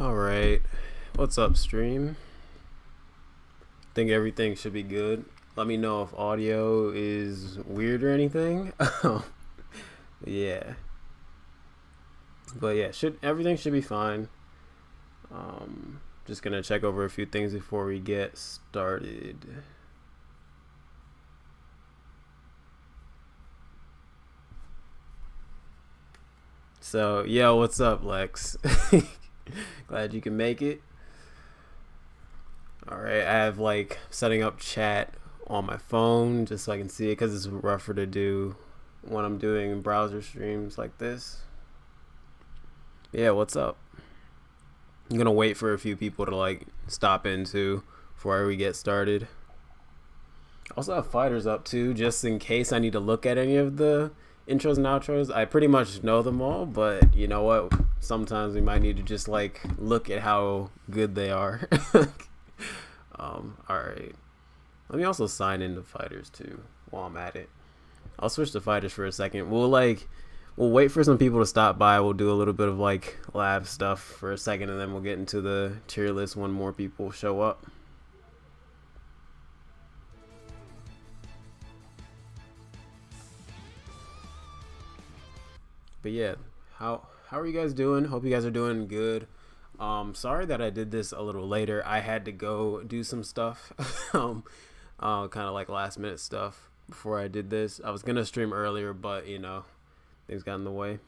Alright, what's up stream? Think everything should be good. Let me know if audio is weird or anything. Yeah. But yeah, everything should be fine. Just gonna check over a few things before we get started. So, yo, what's up, Lex? Glad you can make it. Alright, I have like setting up chat on my phone just so I can see it because it's rougher to do when I'm doing browser streams like this. Yeah, what's up? I'm gonna wait for a few people to like stop in too before we get started. I also have FighterZ up too, just in case I need to look at any of the intros and outros. I pretty much know them all, but you know what? Sometimes we might need to just like look at how good they are. Alright. Let me also sign into FighterZ too while I'm at it. I'll switch to FighterZ for a second. We'll wait for some people to stop by. We'll do a little bit of like lab stuff for a second, and then we'll get into the tier list when more people show up. But yeah, how are you guys doing? Hope you guys are doing good. Sorry that I did this a little later. I had to go do some stuff, kind of like last minute stuff before I did this. I was gonna stream earlier, but you know, things got in the way.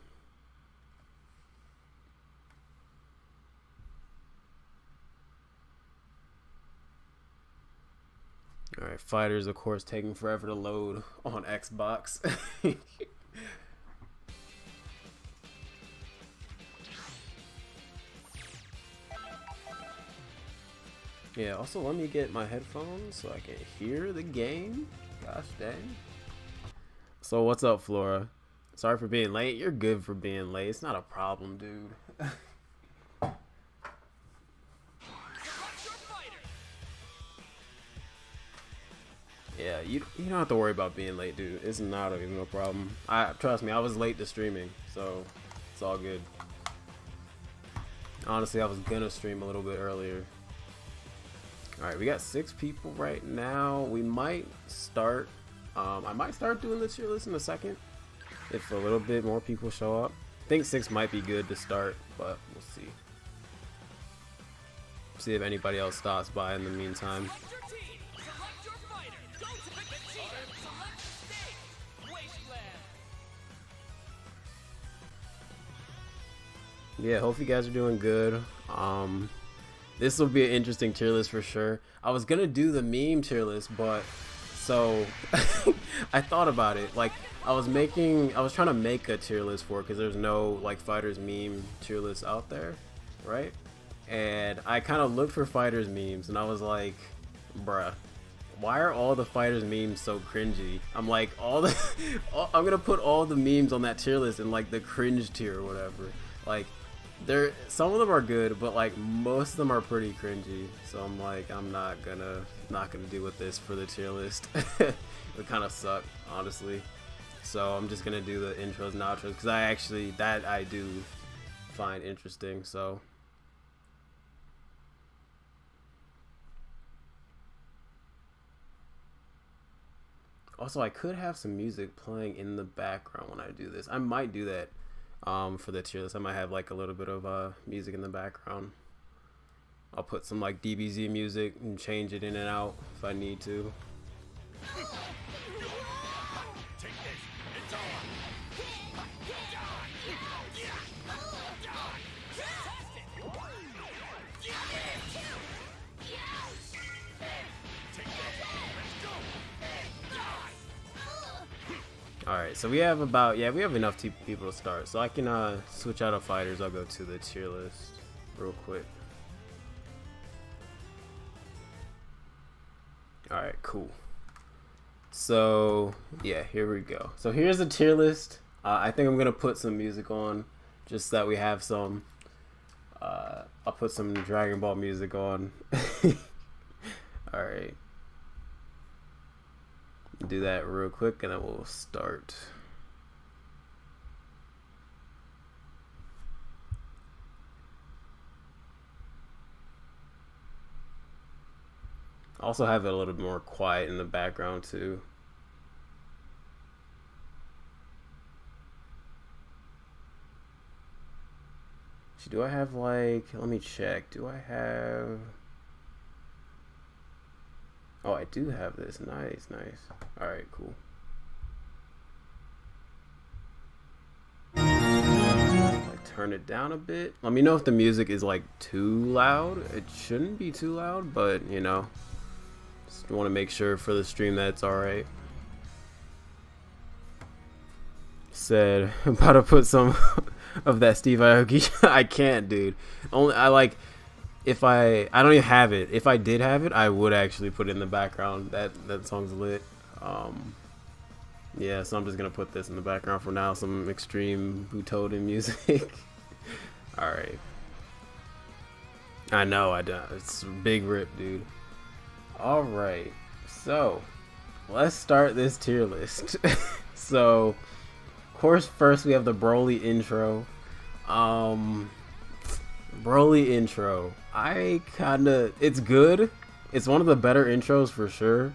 All right, FighterZ, of course, taking forever to load on Xbox. Yeah, also let me get my headphones so I can hear the game. Gosh dang. So what's up, Flora? Sorry for being late. You're good for being late. It's not a problem, dude. Yeah, you don't have to worry about being late, dude. It's not even a problem. Trust me, I was late to streaming, so it's all good. Honestly, I was gonna stream a little bit earlier. Alright, we got 6 people right now. We might start, I might start doing the tier list in a second if a little bit more people show up. I think 6 might be good to start, but we'll see. See if anybody else stops by in the meantime. Yeah, hope you guys are doing good. This will be an interesting tier list for sure. I was gonna do the meme tier list, but so I thought about it. Like I was trying to make a tier list for it because there's no like FighterZ meme tier list out there, right? And I kind of looked for FighterZ memes, and I was like, bruh, why are all the FighterZ memes so cringy? I'm like, I'm gonna put all the memes on that tier list in like the cringe tier or whatever. Like, some of them are good, but like most of them are pretty cringy. So I'm like, I'm not gonna deal with this for the tier list. It would kind of suck, honestly. So I'm just gonna do the intros and outros because I do find interesting. So. Also, I could have some music playing in the background when I do this. I might do that for the tier list. I might have like a little bit of music in the background. I'll put some like DBZ music and change it in and out if I need to. Alright, so we have enough people to start. So I can switch out of fighters. I'll go to the tier list real quick. Alright, cool. So, yeah, here we go. So here's the tier list. I think I'm going to put some music on just so that we have some. I'll put some Dragon Ball music on. Alright. Do that real quick and then we'll start. Also have it a little bit more quiet in the background too. Do I have like, let me check. Do I have... Oh, I do have this. Nice. Alright, cool. Like, turn it down a bit. Let me know if the music is like too loud. It shouldn't be too loud, but you know, just want to make sure for the stream that it's alright. Said, I'm about to put some of that Steve Aoki. I can't, dude. If I don't even have it. If I did have it, I would actually put it in the background. That song's lit. Yeah, so I'm just gonna put this in the background for now. Some extreme Butoden music. All right. I know. It's a big rip, dude. All right. So let's start this tier list. So, of course, first we have the Broly intro. Broly intro. It's good. It's one of the better intros for sure.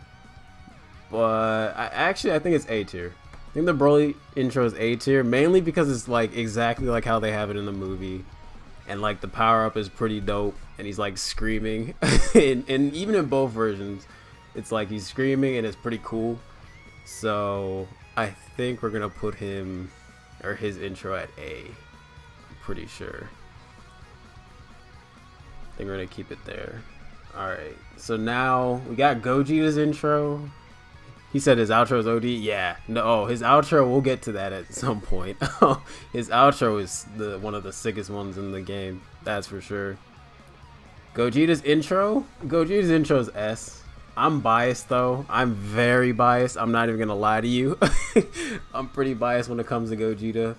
But I think it's A tier. I think the Broly intro is A tier, mainly because it's like exactly like how they have it in the movie. And like the power up is pretty dope. And he's like screaming. and even in both versions, it's like he's screaming and it's pretty cool. So I think we're gonna put his intro at A. I'm pretty sure. I think we're gonna keep it there. Alright, so now we got Gogeta's intro. He said his outro is OD. Yeah, no, his outro, we'll get to that at some point. His outro is one of the sickest ones in the game, that's for sure. Gogeta's intro is S. I'm biased though. I'm very biased. I'm not even gonna lie to you. I'm pretty biased when it comes to Gogeta.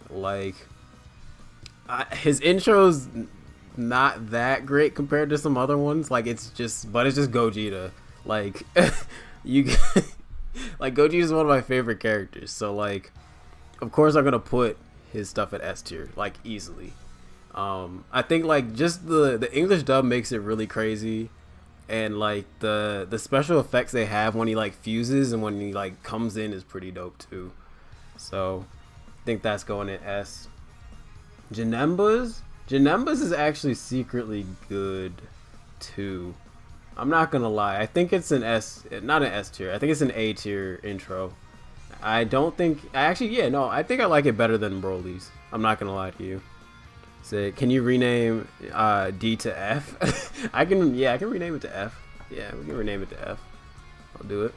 Like, his intro's not that great compared to some other ones. Like, it's just Gogeta. Like, like, Gogeta is one of my favorite characters. So like, of course I'm gonna put his stuff at S tier, like, easily. I think like just the English dub makes it really crazy, and like the special effects they have when he like fuses and when he like comes in is pretty dope too. So I think that's going in S. Janemba's is actually secretly good too. I'm not gonna lie. I think it's an S, not an S tier. I think it's an A tier intro. I think I like it better than Broly's. I'm not gonna lie to you. So, can you rename D to F? I can rename it to F. Yeah, we can rename it to F. I'll do it.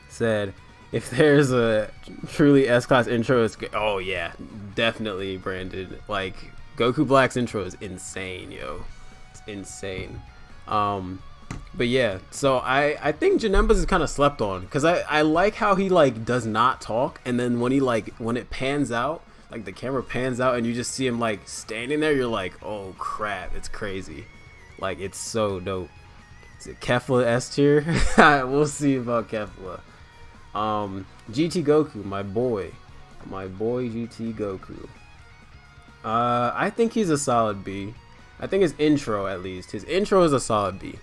Said, if there's a truly S-class intro, it's good. Oh yeah, definitely branded. Like, Goku Black's intro is insane, yo. It's insane. But yeah, so I think Janemba's is kind of slept on, because I like how he like does not talk, and then when it pans out, like the camera pans out and you just see him like standing there. You're like, oh crap, it's crazy. Like, it's so dope. Is it Kefla S tier? We'll see about Kefla. GT Goku, my boy GT Goku. I think he's a solid B. I think his intro, at least his intro, is a solid B.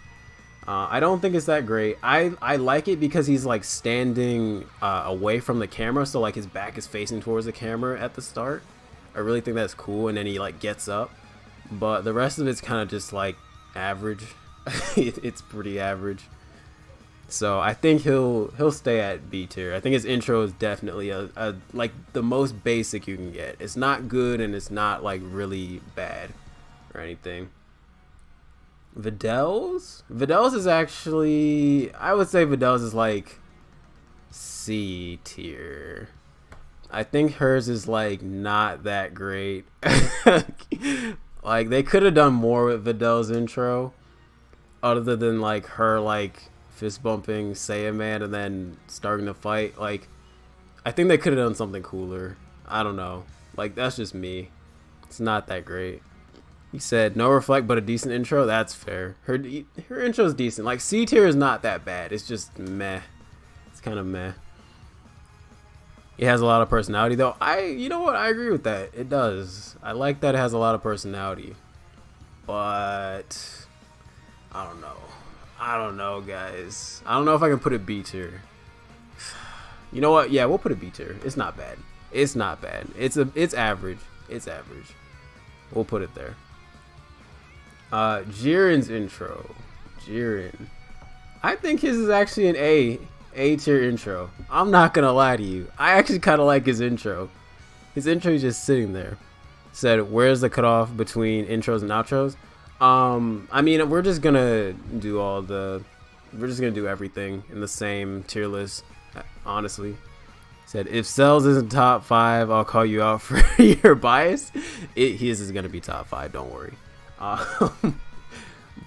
I don't think it's that great. I like it because he's like standing away from the camera, so like his back is facing towards the camera at the start. I really think that's cool, and then he like gets up. But the rest of it's kind of just like average. It's pretty average. So I think he'll stay at B tier. I think his intro is definitely a like the most basic you can get. It's not good and it's not like really bad or anything. Vidal's is actually, I would say Vidal's is like C tier. I think hers is like not that great. Like they could have done more with Vidal's intro, other than like her like fist bumping Saiyan Man and then starting to fight. Like I think they could have done something cooler. I don't know. Like that's just me. It's not that great. He said no reflect but a decent intro. That's fair. Her intro is decent. Like C tier is not that bad. It's just meh. It's kind of meh. It has a lot of personality though. You know what? I agree with that. It does. I like that it has a lot of personality. But I don't know. I don't know, guys. I don't know if I can put it B tier. You know what? Yeah, we'll put it B tier. It's not bad. It's not bad. It's average. It's average. We'll put it there. Jiren's intro. Jiren. I think his is actually an A tier intro. I'm not gonna lie to you. I actually kind of like his intro. His intro is just sitting there. Said, where's the cutoff between intros and outros? I mean, we're just gonna do everything in the same tier list, honestly. Said, if Cells isn't top 5, I'll call you out for your bias. His is gonna be top 5, don't worry.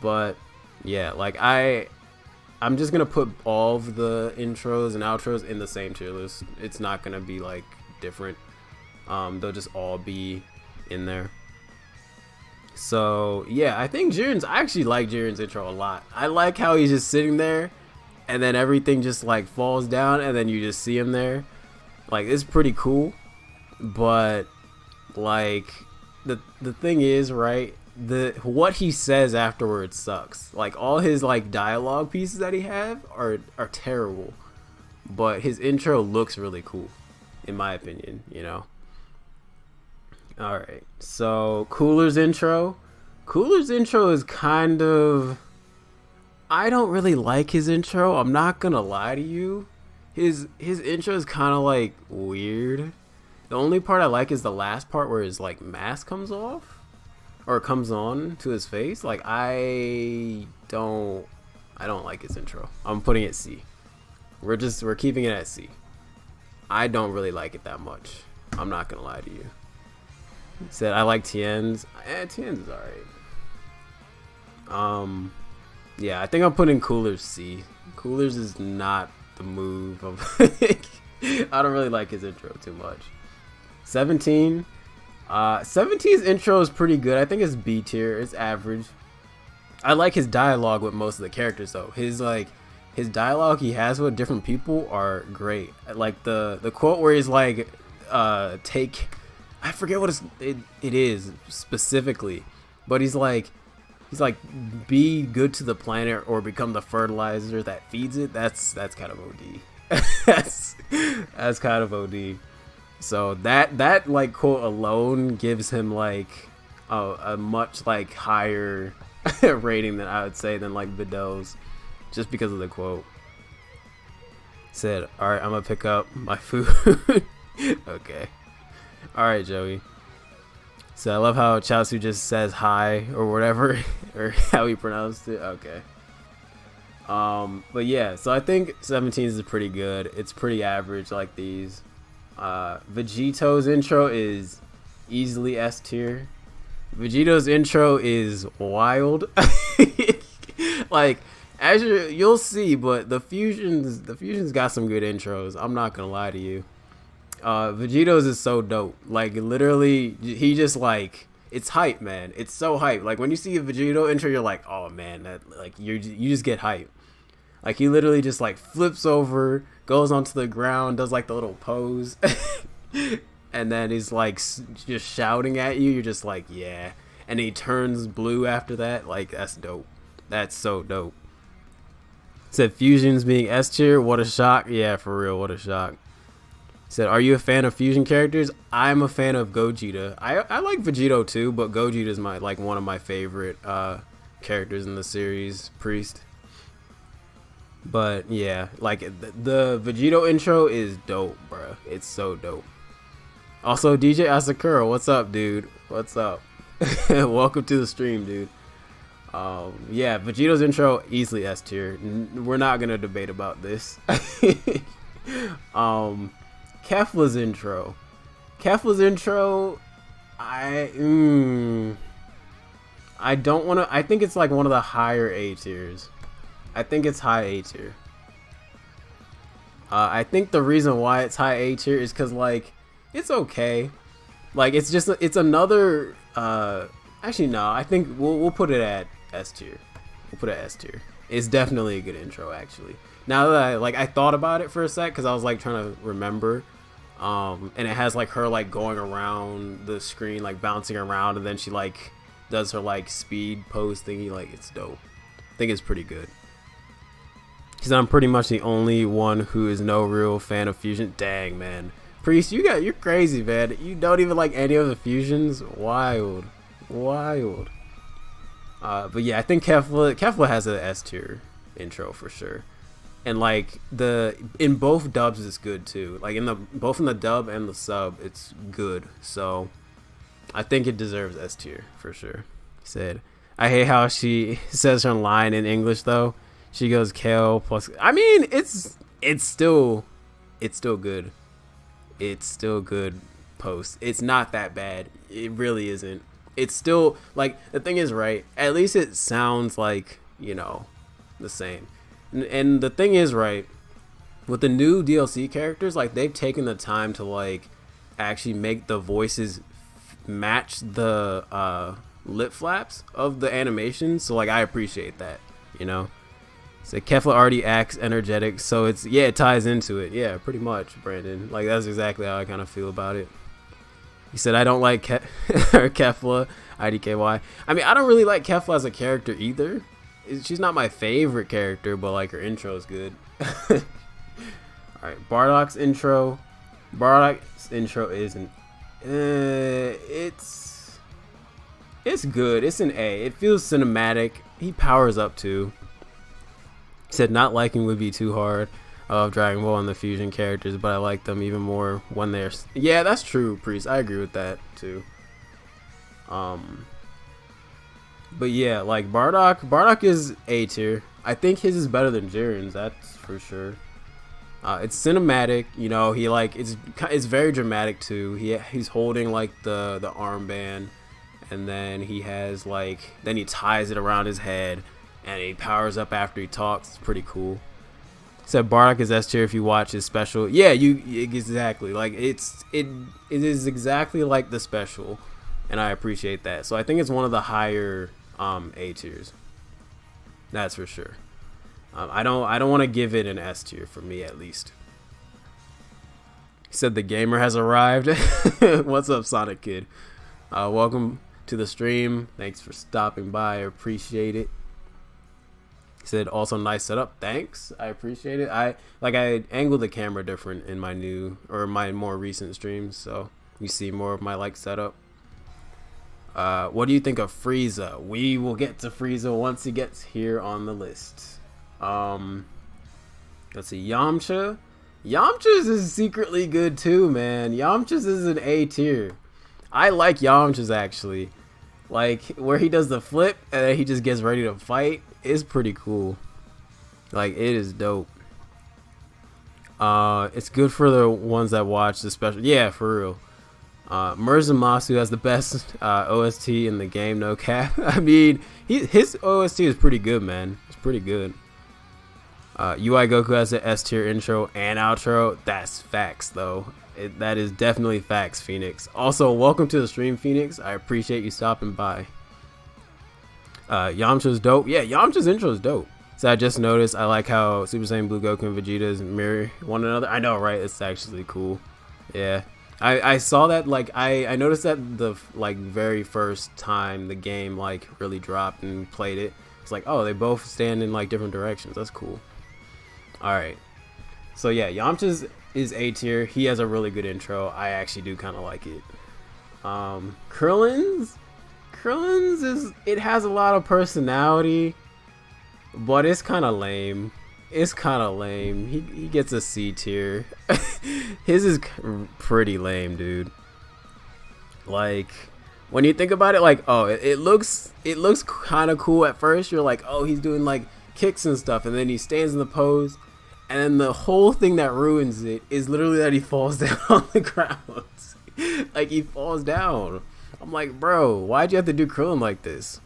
But yeah, like I'm just gonna put all of the intros and outros in the same tier list. It's not gonna be like different. They'll just all be in there. So yeah, I actually like Jiren's intro a lot. I like how he's just sitting there and then everything just like falls down and then you just see him there. Like it's pretty cool. But like the thing is, right, what he says afterwards sucks. Like all his like dialogue pieces that he have are terrible. But his intro looks really cool, in my opinion, you know. Alright, so Cooler's intro. Cooler's intro is kind of... I don't really like his intro. I'm not gonna lie to you. His intro is kind of like weird. The only part I like is the last part where his like mask comes off. Or comes on to his face. Like I don't like his intro. I'm putting it C. We're keeping it at C. I don't really like it that much. I'm not gonna lie to you. Said I like Tien's. Tien's is alright. Yeah, I think I'm putting Cooler's C. Cooler's is not the move of I don't really like his intro too much. 17. 17's intro is pretty good. I think it's B tier. It's average. I like his dialogue with most of the characters though. His dialogue he has with different people are great. Like the quote where he's like I forget what it is specifically, but he's like be good to the planet or become the fertilizer that feeds it. That's kind of OD. that's kind of OD. So that like quote alone gives him like a much like higher rating than I would say than like Vidal's, just because of the quote. Said, all right, I'm gonna pick up my food. Okay. Alright, Joey. So I love how Chaozu just says hi or whatever, or how he pronounced it. Okay. But yeah, so I think 17 is pretty good. It's pretty average like these. Vegeto's intro is easily S tier. Vegeto's intro is wild. Like as you'll see, but the fusions got some good intros. I'm not gonna lie to you. Vegito's is so dope. Like literally, he just like it's hype, man. It's so hype. Like when you see a Vegito intro, you're like, oh man, that like you just get hype. Like he literally just like flips over, goes onto the ground, does like the little pose, and then he's like just shouting at you. You're just like, yeah. And he turns blue after that. Like that's dope. That's so dope. Said Fusion's being S tier. What a shock. Yeah, for real. What a shock. Said, are you a fan of Fusion characters? I'm a fan of Gogeta. I like Vegito too, but Gogeta is my like one of my favorite characters in the series, Priest. But yeah, like the Vegito intro is dope, bro. It's so dope. Also, DJ Asakura, what's up, dude? What's up? Welcome to the stream, dude. Yeah, Vegito's intro easily S tier. We're not gonna debate about this. Kefla's intro. I don't want to. I think it's like one of the higher A tiers. I think it's high A tier. I think the reason why it's high A tier is because like it's okay. Like it's just it's another. Actually no. I think we'll put it at S tier. We'll put it at S tier. It's definitely a good intro actually. Now that I thought about it for a sec because I was like trying to remember. And it has like her like going around the screen like bouncing around, and then she like does her like speed pose thingy. Like it's dope. I think it's pretty good. Because I'm pretty much the only one who is no real fan of Fusion. Dang, man. Priest, you're crazy, man. You don't even like any of the Fusions. Wild. But yeah, I think Kefla has an S tier intro for sure. And like in both dubs it's good too. Like both in the dub and the sub it's good. So I think it deserves S tier for sure. He said, I hate how she says her line in English though. She goes Kale plus. I mean it's still good. It's still good post. It's not that bad. It really isn't. It's still like the thing is right. At least it sounds like the same. And the thing is, right, with the new DLC characters, like they've taken the time to like actually make the voices match the lip flaps of the animations. So like I appreciate that, So Kefla already acts energetic, so it ties into it. Yeah, pretty much, Brandon. Like that's exactly how I kind of feel about it. He said I don't like Kefla, IDKY. I mean, I don't really like Kefla as a character either. She's not my favorite character, but like her intro is good. All right, Bardock's intro. Bardock's intro is it's good. It's an A. It feels cinematic. He powers up too. He said not liking would be too hard of Dragon Ball and the Fusion characters, but I like them even more when they're. Yeah, that's true, Priest. I agree with that too. But yeah, like Bardock is A tier. I think his is better than Jiren's, that's for sure. It's cinematic, he like it's very dramatic too. He's holding like the armband, and then he has like then he ties it around his head, and he powers up after he talks. It's pretty cool. Said Bardock is S tier if you watch his special. Yeah, exactly. Like it is exactly like the special, and I appreciate that. So I think it's one of the higher A tiers. That's for sure. I don't want to give it an S tier for me at least. He said the gamer has arrived. What's up, Sonic Kid? Welcome to the stream. Thanks for stopping by. I appreciate it. He said also nice setup. Thanks. I appreciate it. I angled the camera different in my more recent streams, so you see more of my setup. What do you think of Frieza? We will get to Frieza once he gets here on the list. Let's see, Yamcha. Yamcha's is secretly good too, man. Yamcha's is an A tier. I like Yamcha's actually. Like where he does the flip and then he just gets ready to fight is pretty cool. Like it is dope. It's good for the ones that watch the special. Yeah, for real. Murzumasu has the best OST in the game, no cap. I mean, his OST is pretty good, man. It's pretty good. UI Goku has an S tier intro and outro. That's facts, though. That is definitely facts, Phoenix. Also, welcome to the stream, Phoenix. I appreciate you stopping by. Yamcha's dope. Yeah, Yamcha's intro is dope. So I just noticed, I like how Super Saiyan Blue Goku and Vegeta's mirror one another. I know, right? It's actually cool. Yeah. I saw that, like, I noticed that the, like, very first time the game, like, really dropped and played it. It's like, oh, they both stand in, like, different directions. That's cool. Alright. So, yeah, Yamcha's is A tier. He has a really good intro. I actually do kind of like it. Krillin's is, it has a lot of personality, but it's kind of lame. It's kind of lame. He gets a C tier. His is pretty lame, dude. Like, when you think about it, like, oh, it looks kind of cool at first. You're like, oh, he's doing like kicks and stuff, and then he stands in the pose, and then the whole thing that ruins it is literally that he falls down on the ground. Like, he falls down. I'm like, bro, why'd you have to do Krillin like this?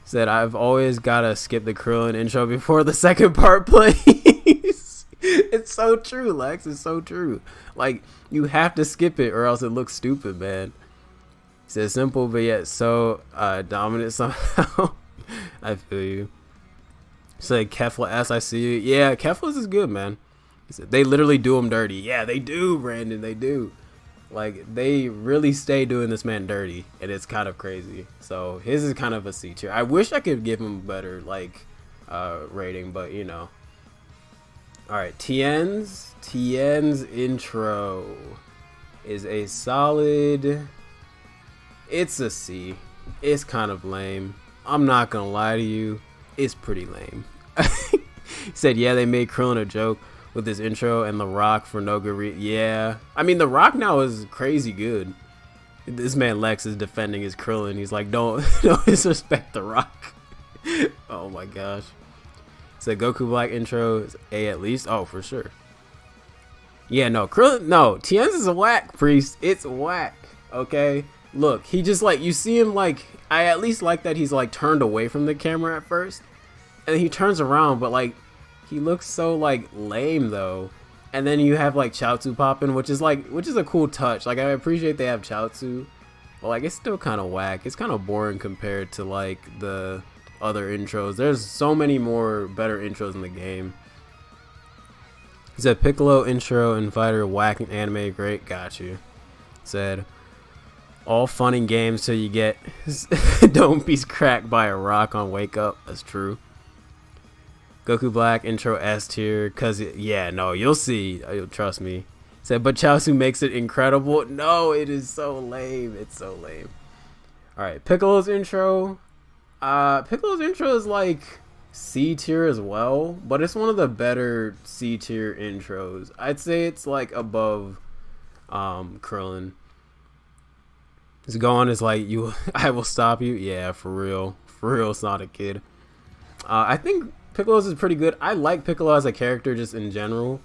Said, I've always gotta skip the Krillin intro before the second part plays. It's so true, Lex. It's so true. Like, you have to skip it or else it looks stupid, man. He says, simple but yet so dominant somehow. I feel you. Say, Kefla S, I see you. Yeah, Kefla's is good, man. He said, they literally do him dirty. Yeah, they do, Brandon. They do. Like, they really stay doing this man dirty, and it's kind of crazy. So his is kind of a C tier. I wish I could give him better, like, rating, but you know. All right, Tien's intro is a solid. It's a C. It's kind of lame. I'm not gonna lie to you. It's pretty lame. He said, yeah, they made Krillin a joke with this intro and The Rock for no good reason. Yeah. I mean, The Rock now is crazy good. This man Lex is defending his Krillin. He's like, don't disrespect The Rock. Oh my gosh. So Goku Black intro is A at least. Oh, for sure. Yeah, no, Krillin, no, Tien's is a whack, Priest. It's whack. Okay. Look, he just like, you see him like, I at least like that he's like turned away from the camera at first. And he turns around, but like, he looks so like lame though. And then you have like Chaozu popping, which is a cool touch. Like, I appreciate they have Chaozu, but like, it's still kind of whack. It's kind of boring compared to like the other intros. There's so many more better intros in the game. He said Piccolo intro and Fighter whack and anime great. Got you. Said all fun and games till you get don't be cracked by a rock on Wake Up. That's true. Goku Black intro S tier, cause yeah, no, you'll see. You'll trust me. Said, but Chaozu makes it incredible. No, it is so lame. It's so lame. All right, Piccolo's intro. Piccolo's intro is like C tier as well, but it's one of the better C tier intros. I'd say it's like above Krillin. His going is like, you, I will stop you. Yeah, for real, Sonic Kid. I think Piccolo's is pretty good. I like Piccolo as a character just in general,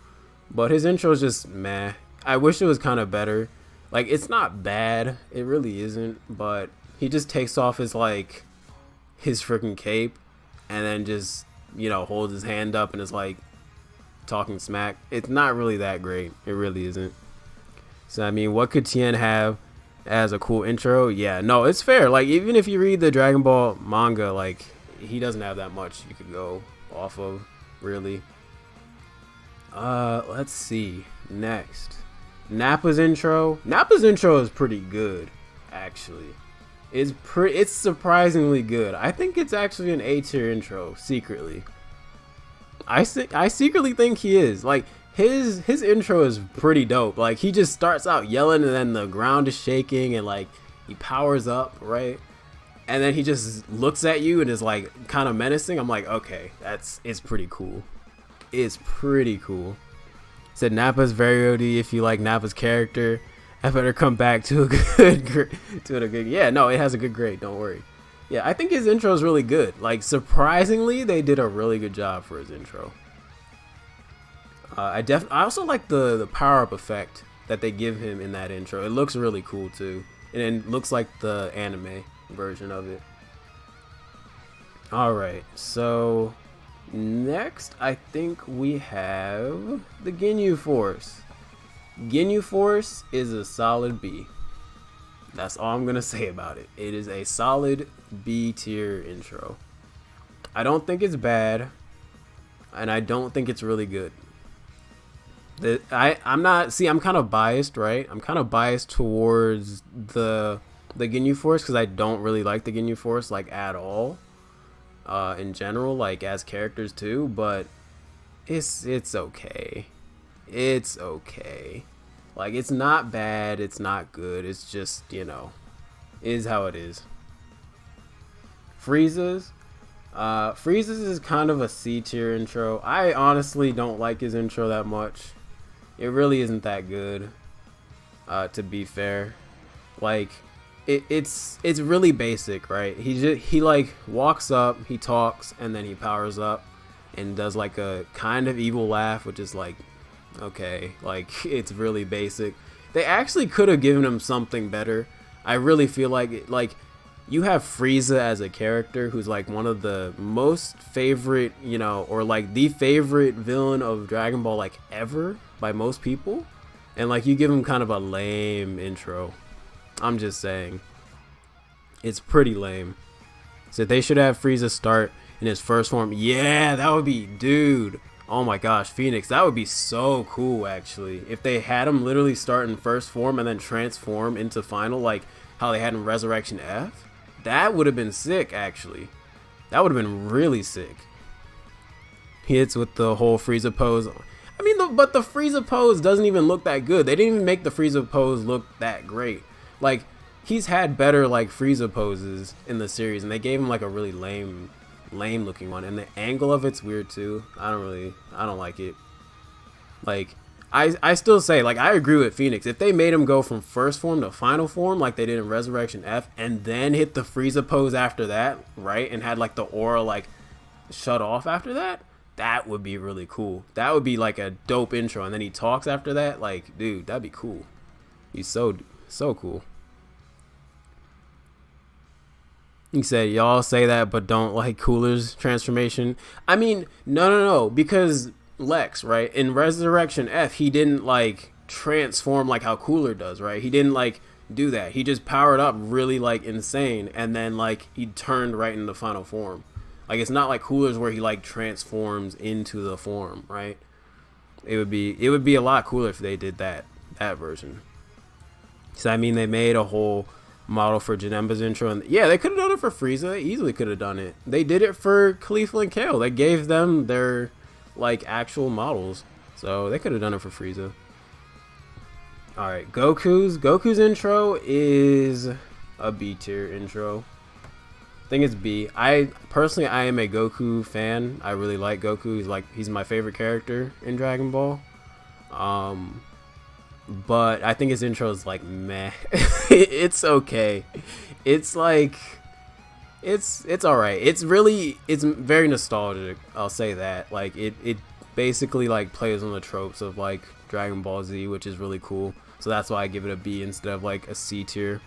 but his intro is just meh. I wish it was kind of better. Like, it's not bad, it really isn't, but he just takes off his like his freaking cape and then just, you know, holds his hand up and is like talking smack. It's not really that great. It really isn't. So I mean, what could Tien have as a cool intro? Yeah, no, it's fair. Like, even if you read the Dragon Ball manga, like, he doesn't have that much you could go off of, really. Let's see. Next, Nappa's intro. Nappa's intro is pretty good, actually. It's surprisingly good. I think it's actually an A tier intro, secretly. I secretly think he is. Like, his intro is pretty dope. Like, he just starts out yelling and then the ground is shaking and like he powers up, right? And then he just looks at you and is like kind of menacing. I'm like, okay, it's pretty cool. It's pretty cool. Said Nappa's very OD. If you like Nappa's character, I better come back to a good. Yeah, no, it has a good grade. Don't worry. Yeah, I think his intro is really good. Like, surprisingly, they did a really good job for his intro. I also like the power up effect that they give him in that intro. It looks really cool too, and it looks like the anime version of it. All right, so Next, I think we have the Ginyu Force. Ginyu Force is a solid B. That's all I'm gonna say about it. It is a solid B tier intro. I don't think it's bad, and I don't think it's really good. I'm kind of biased, right? I'm kind of biased towards the Ginyu Force because I don't really like the Ginyu Force like at all. In general, like as characters too, but it's okay. It's okay. Like it's not bad, it's not good. It's just, is how it is. Frieza's is kind of a C tier intro. I honestly don't like his intro that much. It really isn't that good. To be fair, like it's really basic, right? He like walks up, he talks, and then he powers up and does like a kind of evil laugh, which is like, okay, like it's really basic. They actually could have given him something better. I really feel like you have Frieza as a character who's like one of the most favorite, or like the favorite villain of Dragon Ball like ever by most people, and like you give him kind of a lame intro. I'm just saying, it's pretty lame. So they should have Frieza start in his first form. Yeah, that would be, dude. Oh my gosh, Phoenix, that would be so cool actually. If they had him literally start in first form and then transform into final, like how they had in Resurrection F, that would have been sick actually. That would have been really sick. He hits with the whole Frieza pose. I mean, but the Frieza pose doesn't even look that good. They didn't even make the Frieza pose look that great. Like, he's had better like Frieza poses in the series, and they gave him like a really lame looking one, and the angle of it's weird too. I don't like it. Like, I still say, like, I agree with Phoenix. If they made him go from first form to final form like they did in Resurrection F, and then hit the Frieza pose after that, right, and had like the aura like shut off after that, that would be really cool. That would be like a dope intro, and then he talks after that, like, dude, that'd be cool. He's so cool. He said, y'all say that but don't like Cooler's transformation. I mean, no, because Lex, right, in Resurrection F, he didn't like transform like how Cooler does, right? He didn't like do that. He just powered up really like insane, and then like he turned right into final form. Like, it's not like Cooler's where he like transforms into the form, right? It would be a lot cooler if they did that version. So I mean, they made a whole model for Janemba's intro, and yeah, they could have done it for Frieza. They easily could have done it. They did it for Khalifa and Kale. They gave them their like actual models, so they could have done it for Frieza. All right, Goku's intro is a B tier intro. I think it's B. I am a Goku fan. I really like Goku. He's my favorite character in Dragon Ball. But I think his intro is like meh. It's okay. It's like it's all right. It's very nostalgic. I'll say that. Like it basically like plays on the tropes of like Dragon Ball Z, which is really cool. So that's why I give it a B instead of like a C tier.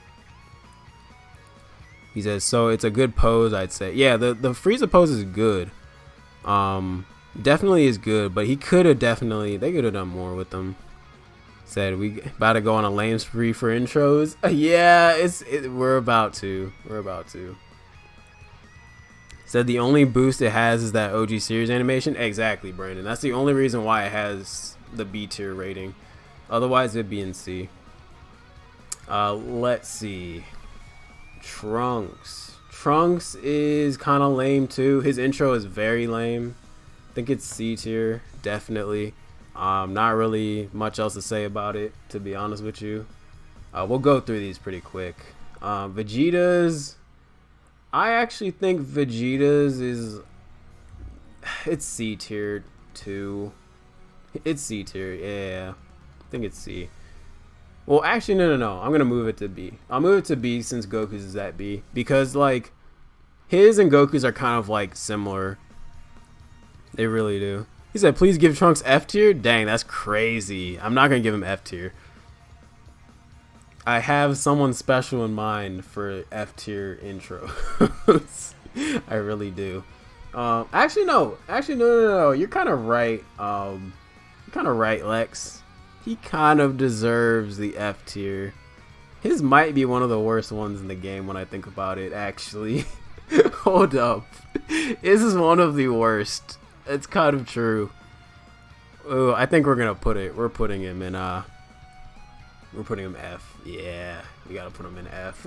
He says, so it's a good pose, I'd say. Yeah, the Frieza pose is good. Definitely is good, but they could have done more with them. Said, we about to go on a lame spree for intros. Yeah, we're about to. Said the only boost it has is that OG series animation. Exactly, Brandon. That's the only reason why it has the B tier rating. Otherwise, it'd be in C. Let's see. Trunks is kind of lame too. His intro is very lame. I think it's C tier, definitely. Not really much else to say about it, to be honest with you. We'll go through these pretty quick. Vegeta's, I actually think Vegeta's it's C tier too. It's C tier, yeah. I think it's C. Well, actually, no. I'm going to move it to B. I'll move it to B since Goku's is at B. Because, like, his and Goku's are kind of, like, similar. They really do. He said, please give Trunks F tier? Dang, that's crazy. I'm not going to give him F tier. I have someone special in mind for F tier intros. I really do. Actually, no. Actually, no. You're kind of right. You're kind of right, Lex. He kind of deserves the F tier. His might be one of the worst ones in the game when I think about it, actually. Hold up. This is one of the worst. It's kind of true. Oh, I think we're gonna put it. We're putting him in we're putting him F. Yeah, we gotta put him in F.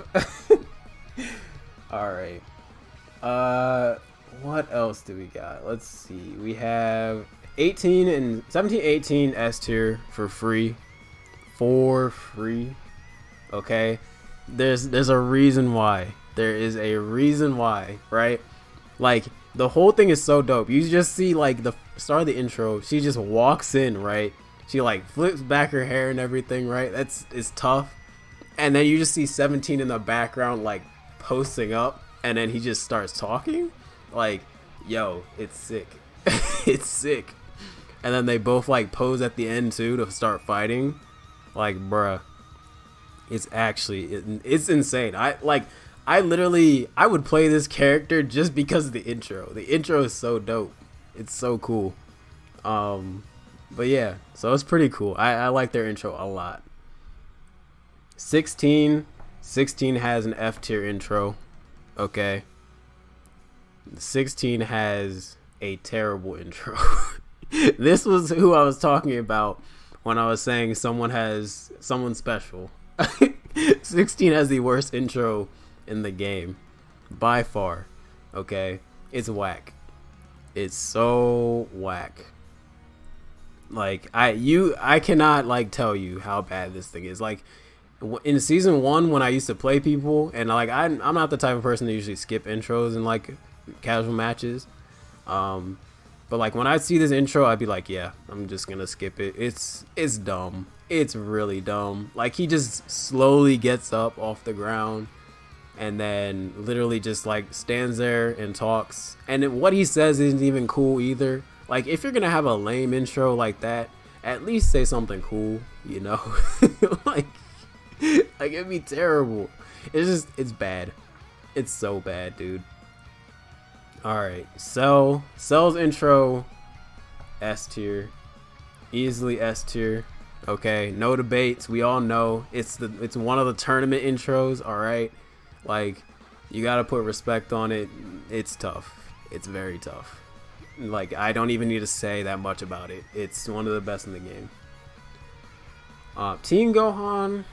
Alright. What else do we got? Let's see. We have 18 and 17, 18 S tier for free. For free. Okay. There's a reason why. There is a reason why, right? Like, the whole thing is so dope. You just see, like, the start of the intro, she just walks in, right? She, like, flips back her hair and everything, right? It's tough. And then you just see 17 in the background, like, posting up, and then he just starts talking. Like, yo, it's sick. It's sick. And then they both, like, pose at the end, too, to start fighting. Like, bruh. It's actually, it's insane. I would play this character just because of the intro. The intro is so dope. It's so cool. But yeah, so it's pretty cool. I like their intro a lot. 16 has an F tier intro. Okay. 16 has a terrible intro. This was who I was talking about when I was saying someone special. 16 has the worst intro in the game by far. Okay, it's whack. It's so whack. Like, I cannot, like, tell you how bad this thing is. Like, in season 1, when I used to play people, and like I'm not the type of person to usually skip intros in, like, casual matches, but like when I see this intro, I'd be like, yeah, I'm just gonna skip it. It's dumb. It's really dumb. Like, he just slowly gets up off the ground and then literally just, like, stands there and talks, and what he says isn't even cool either. Like, if you're gonna have a lame intro like that, at least say something cool, you know? like it'd be terrible. It's bad. It's so bad, dude. Alright, Cell's intro, S tier. Easily S tier. Okay, no debates. We all know it's one of the tournament intros. All right, like, you gotta put respect on it. It's tough. It's very tough. Like, I don't even need to say that much about it. It's one of the best in the game. Team Gohan.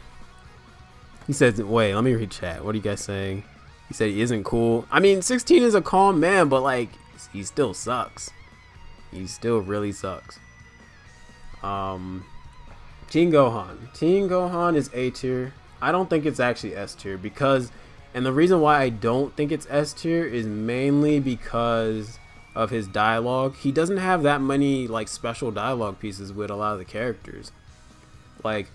He says, wait, let me read chat. What are you guys saying? He said he isn't cool. I mean, 16 is a calm man, but like, he still sucks. He still really sucks. Teen Gohan is A tier. I don't think it's actually S tier because, and the reason why I don't think it's S tier is mainly because of his dialogue. He doesn't have that many, like, special dialogue pieces with a lot of the characters. Like,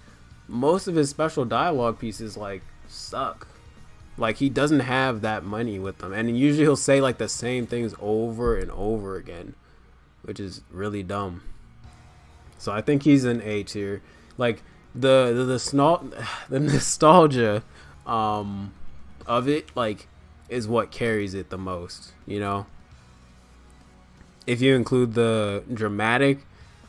most of his special dialogue pieces, like, suck. Like, he doesn't have that many with them, and usually he'll say, like, the same things over and over again, which is really dumb. So I think he's an A tier. Like, the nostalgia of it, like, is what carries it the most, you know? If you include the dramatic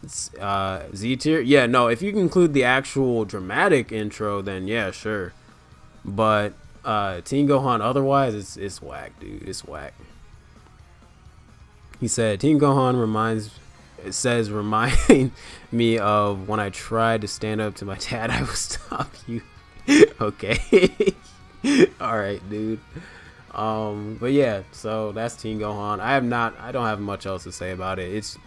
Z tier, yeah, no, if you include the actual dramatic intro, then yeah, sure. But Teen Gohan otherwise, it's whack, dude. It's whack. He said Teen Gohan remind me of when I tried to stand up to my dad. I will stop you. Okay. All right, dude. But yeah, so that's Teen Gohan. I don't have much else to say about it.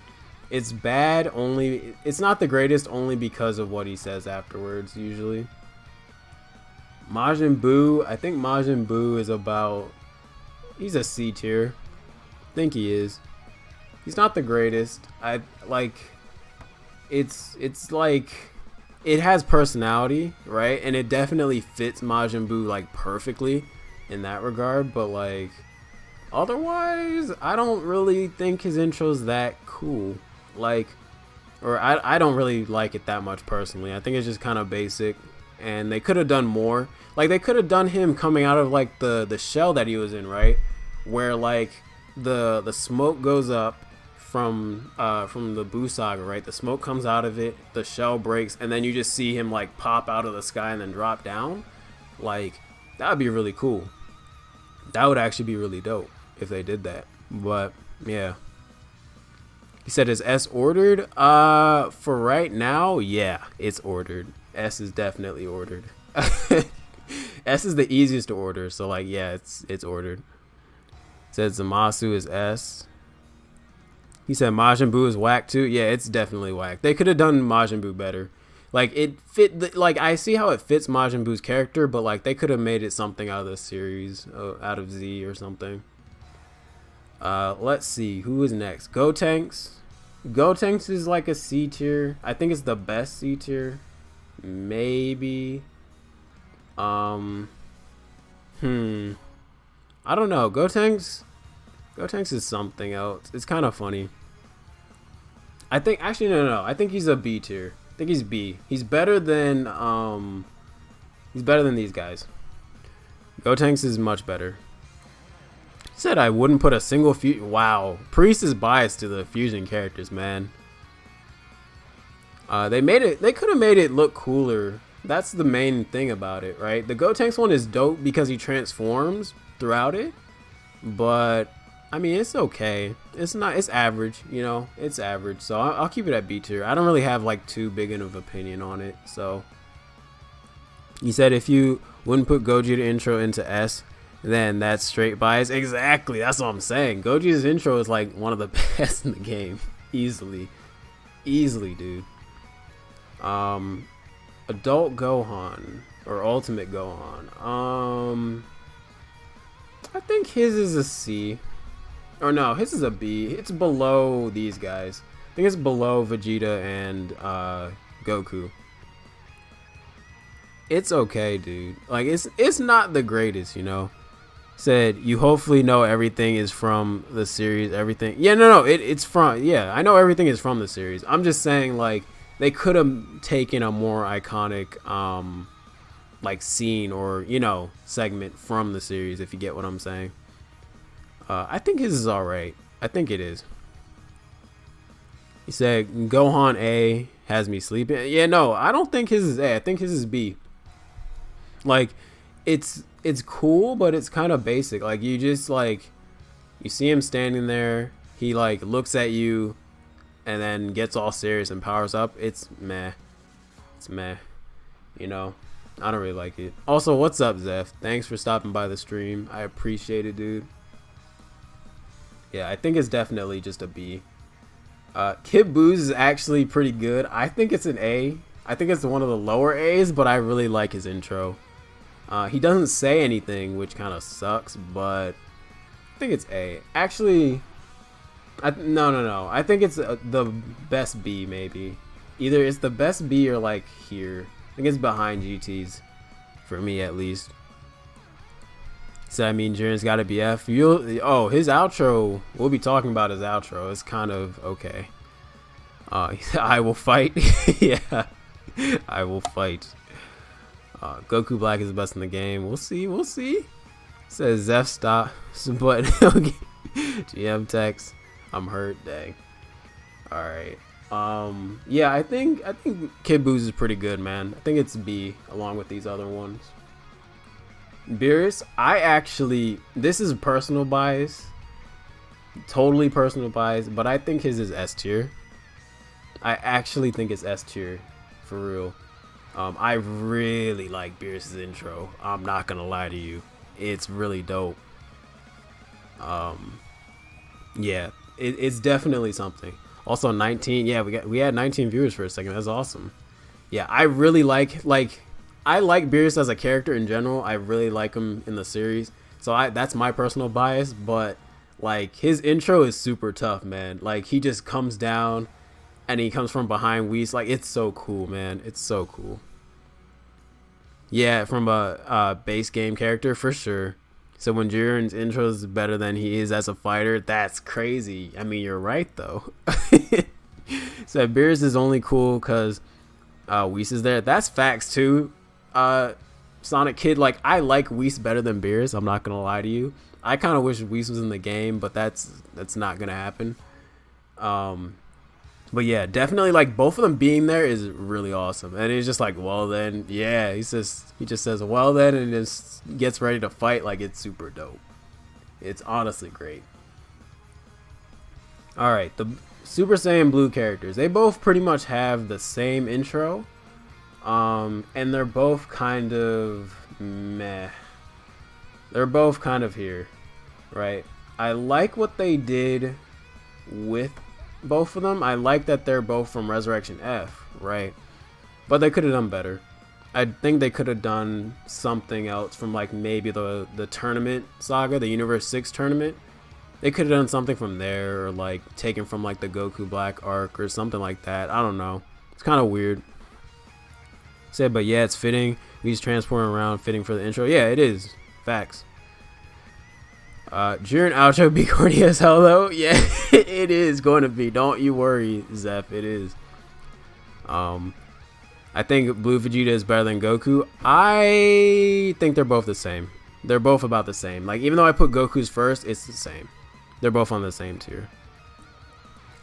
It's bad, only it's not the greatest, only because of what he says afterwards usually. Majin Buu, I think Majin Buu is he's a C tier. I think he is. He's not the greatest. It's like, it has personality, right? And it definitely fits Majin Buu, like, perfectly in that regard, but like, otherwise, I don't really think his intro's that cool. Like, or I don't really like it that much personally. I think it's just kind of basic, and they could have done more. Like, they could have done him coming out of, like, the shell that he was in, right? Where, like, the smoke goes up from the Buu Saga, right? The smoke comes out of it, the shell breaks, and then you just see him like pop out of the sky and then drop down. Like, that would be really cool. That would actually be really dope if they did that. But yeah. He said, is S ordered? For right now, yeah, it's ordered. S is definitely ordered. S is the easiest to order, so like, yeah, it's ordered. Said Zamasu is S. He said Majin Buu is whack too. Yeah, it's definitely whack. They could have done Majin Buu better. Like, it fit, like, I see how it fits Majin Buu's character, but like, they could have made it something out of the series, out of Z or something. Let's see, who is next? Gotenks. Gotenks is like a C tier. I think it's the best C tier. Maybe. I don't know. Gotenks is something else. It's kind of funny. I think, actually, no. I think he's a B tier. I think he's B. He's better than these guys. Gotenks is much better. Said I wouldn't put a single fusion. Wow, Priest is biased to the fusion characters, man. They could have made it look cooler. That's the main thing about it, right? The Gotenks one is dope because he transforms throughout it, but I mean, it's okay. It's average, you know. It's average, so I'll keep it at B tier. I don't really have like too big of an opinion on it. So he said if you wouldn't put Gogeta intro into S, then that's straight bias. Exactly, that's what I'm saying. Goji's intro is like one of the best in the game. Easily, dude. Adult Gohan or Ultimate Gohan. I think his is a C. Or no, his is a B. It's below these guys. I think it's below Vegeta and Goku. It's okay, dude. Like, it's not the greatest, you know. Said you hopefully know everything is from the series. Everything, yeah, no, it's from, yeah, I know everything is from the series. I'm just saying, like, they could have taken a more iconic like scene or, you know, segment from the series, if you get what I'm saying. I think his is all right. I think it is. He said Gohan A has me sleeping. Yeah, no, I don't think his is A. I think his is B. Like, it's cool, but it's kind of basic. Like, you just, like, you see him standing there, he like looks at you and then gets all serious and powers up. It's meh. You know, I don't really like it. Also, what's up, Zeph? Thanks for stopping by the stream. I appreciate it, dude. Yeah, I think it's definitely just a B. Kid Boo's is actually pretty good. I think it's an A. I think it's one of the lower A's, but I really like his intro. He doesn't say anything, which kind of sucks, but I think it's A. Actually, no. I think it's the best B, maybe. Either it's the best B or like here. I think it's behind GT's, for me at least. So I mean, Jiren's got to be F. Oh, his outro. We'll be talking about his outro. It's kind of okay. I will fight. Yeah, I will fight. Goku Black is the best in the game. We'll see. Says Zeph stop. But okay. GM text. I'm hurt. Dang. All right. Yeah, I think Kid Boo's is pretty good, man. I think it's B along with these other ones. Beerus, this is personal bias, totally personal bias, but I think his is S tier. I actually think it's S tier, for real. I really like Beerus's intro. I'm not gonna lie to you, it's really dope. Yeah, it's definitely something. Also 19, yeah, we had 19 viewers for a second. That's awesome. Yeah, I really like I like Beerus as a character in general. I really like him in the series. So that's my personal bias, but like his intro is super tough, man. Like he just comes down and he comes from behind Whis. Like it's so cool, man. It's so cool. Yeah, from a base game character for sure. So when Jiren's intro is better than he is as a fighter, that's crazy. I mean, you're right though. So Beerus is only cool because Whis is there. That's facts too. Sonic Kid, like I like Whis better than Beerus. I'm not gonna lie to you. I kind of wish Whis was in the game, but that's not gonna happen. But yeah, definitely like both of them being there is really awesome. And it's just like, well then, yeah, he just says well then, and just gets ready to fight. Like, it's super dope. It's honestly great. All right, the Super Saiyan Blue characters, they both pretty much have the same intro, and they're both kind of meh. They're both kind of here, right? I like what they did with both of them. I like that they're both from Resurrection F, right? But they could have done better. I think they could have done something else from like maybe the tournament saga, the Universe 6 tournament. They could have done something from there, or like taken from like the Goku Black arc or something like that. I don't know. It's kind of weird. Said, but yeah, it's fitting. He's transporting around, fitting for the intro. Yeah, it is. Facts. During outro be corny as hell though. Yeah, it is going to be. Don't you worry, Zep. It is. I think Blue Vegeta is better than Goku. I think they're both the same. They're both about the same. Like, even though I put Goku's first, it's the same. They're both on the same tier.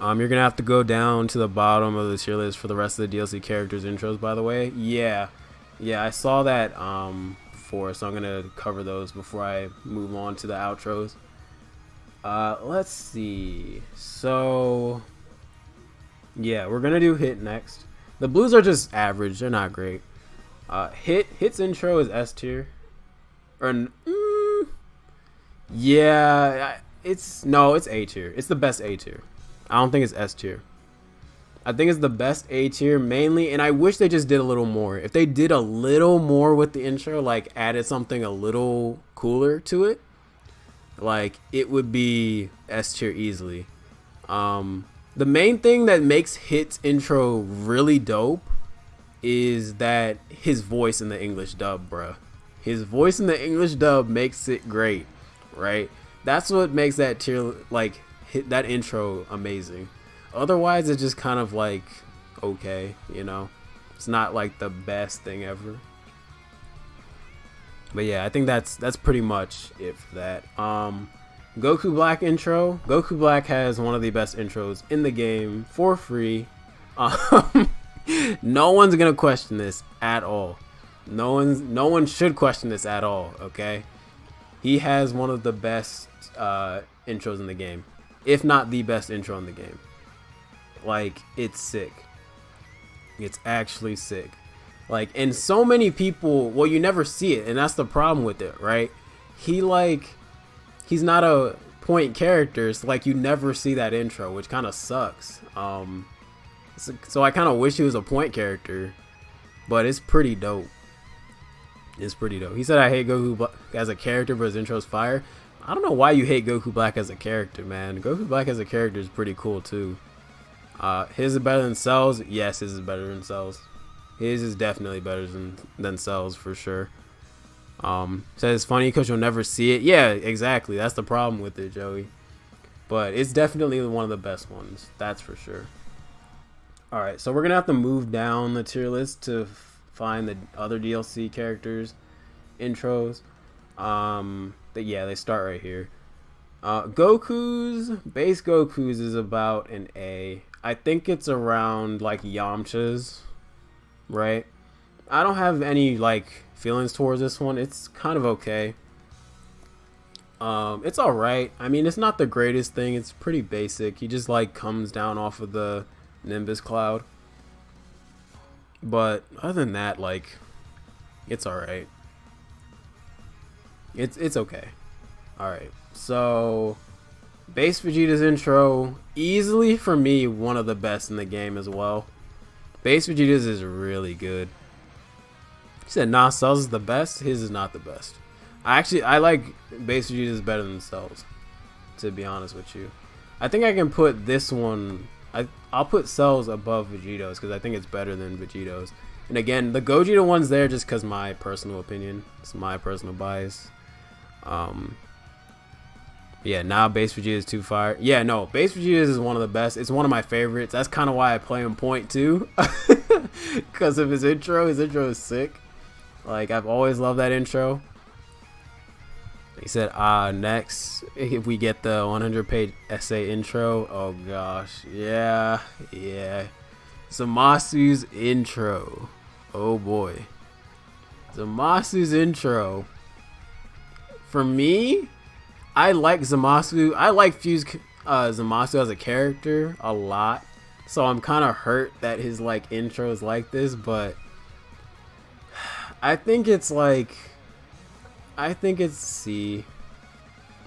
You're gonna have to go down to the bottom of the tier list for the rest of the DLC characters intros, by the way. Yeah, I saw that before, so I'm gonna cover those before I move on to the outros. Let's see. So yeah, we're gonna do Hit next. The blues are just average. They're not great. Hit's intro is S tier. Or yeah, it's A tier. It's the best A tier. I don't think it's S tier. I think it's the best A tier mainly, and I wish they just did a little more. If they did a little more with the intro, like added something a little cooler to it, like it would be S tier easily. The main thing that makes Hit's intro really dope is that his voice in the English dub, bruh. His voice in the English dub makes it great, right? That's what makes that tier, like, that intro amazing. Otherwise, it's just kind of like, okay, you know? It's not like the best thing ever. But yeah, I think that's pretty much it for that. Goku Black intro. Goku Black has one of the best intros in the game for free. No one's gonna question this at all. No one should question this at all, okay? He has one of the best intros in the game, if not the best intro in the game. Like, it's sick. It's actually sick. Like, and so many people, well, you never see it, and that's the problem with it, right? He's not a point character, so like you never see that intro, which kind of sucks. So I kind of wish he was a point character, but it's pretty dope. It's pretty dope. He said, I hate Goku Black as a character, but his intro's fire. I don't know why you hate Goku Black as a character, man. Goku Black as a character is pretty cool, too. His is better than Cell's? Yes, his is better than Cell's. His is definitely better than Cell's, for sure. Says it's funny because you'll never see it. Yeah, exactly. That's the problem with it, Joey. But it's definitely one of the best ones. That's for sure. Alright, so we're going to have to move down the tier list to find the other DLC characters intros. Yeah, they start right here. Base Goku's is about an A. I think it's around like Yamcha's, right? I don't have any like feelings towards this one. It's kind of okay. It's alright. I mean, it's not the greatest thing. It's pretty basic. He just like comes down off of the Nimbus cloud. But other than that, like, it's alright. It's okay. Alright, so Base Vegeta's intro, easily for me one of the best in the game as well. Base Vegeta's is really good. He said nah, Cell's is the best. His is not the best. I like Base Vegeta's better than Cell's, to be honest with you. I think I can put this one, I'll put Cell's above Vegito's because I think it's better than Vegito's. And again, the Gogeta one's there just because my personal opinion. It's my personal bias. Yeah, now Base Vegeta is too fire. Yeah, no, Base Vegeta is one of the best. It's one of my favorites. That's kind of why I play him point too, because of his intro. His intro is sick. Like, I've always loved that intro. He said, next, if we get the 100-page essay intro. Oh, gosh. Yeah. Zamasu's intro. Oh, boy. Zamasu's intro. For me, I like Zamasu. I like Fuse Zamasu as a character a lot. So I'm kind of hurt that his, like, intro is like this. But I think it's, like... I think it's C.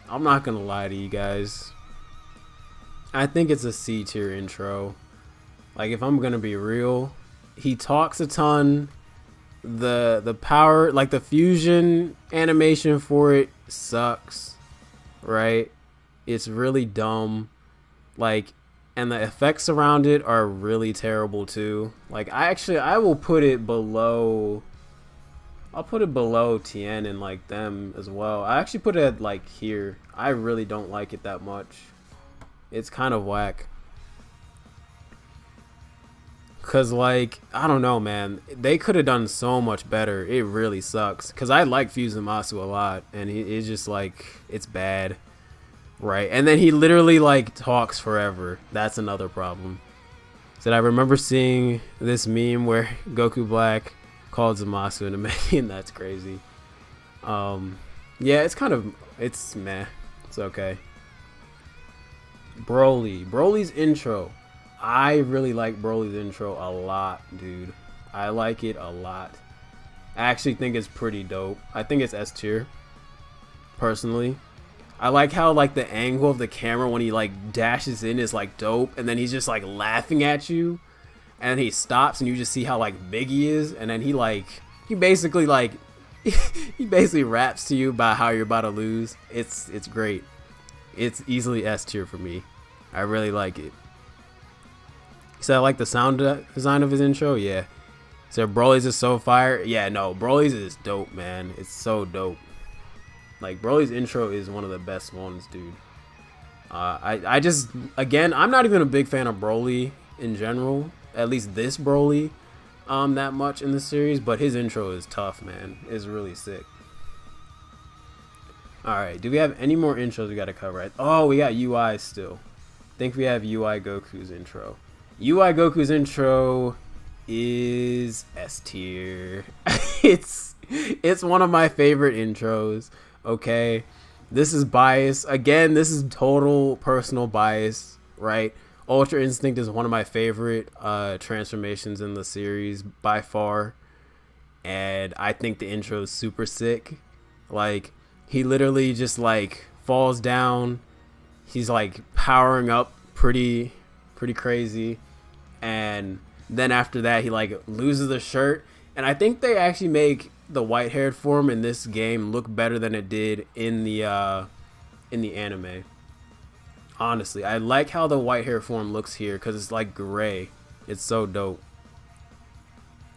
I'm not gonna lie to you guys. I think it's a C tier intro. Like, if I'm gonna be real, he talks a ton. The power, like the fusion animation for it sucks, right? It's really dumb. Like, and the effects around it are really terrible too. Like, I will put it below. I'll put it below Tien and like them as well. I actually put it at like here. I really don't like it that much. It's kind of whack. Cause like, I don't know, man. They could have done so much better. It really sucks. Cause I like Fusamasu a lot, and it's just like, it's bad, right? And then he literally like talks forever. That's another problem. So I remember seeing this meme where Goku Black called Zamasu in a meme. That's crazy. Yeah, it's meh. It's okay. Broly's intro. I really like Broly's intro a lot, dude. I like it a lot. I actually think it's pretty dope. I think it's S tier, personally. I like how like the angle of the camera when he like dashes in is like dope, and then he's just like laughing at you. And he stops, and you just see how like big he is, and then he basically like he basically raps to you about how you're about to lose. It's great. It's easily S tier for me. I really like it. So I like the sound design of his intro. Yeah. So Broly's is so fire. Yeah, no, Broly's is dope, man. It's so dope. Like, Broly's intro is one of the best ones, dude. I just, again, I'm not even a big fan of Broly in general. At least this Broly, that much in the series, but his intro is tough, man. It's really sick. All right, do we have any more intros we got to cover? Oh, we got UI still. I think we have UI Goku's intro. UI Goku's intro is S tier. it's one of my favorite intros. Okay, this is bias. Again, this is total personal bias, right? Ultra Instinct is one of my favorite transformations in the series by far, and I think the intro is super sick. Like, he literally just like falls down, he's like powering up pretty crazy, and then after that he like loses the shirt, and I think they actually make the white-haired form in this game look better than it did in the anime. Honestly, I like how the white hair form looks here because it's like gray. It's so dope.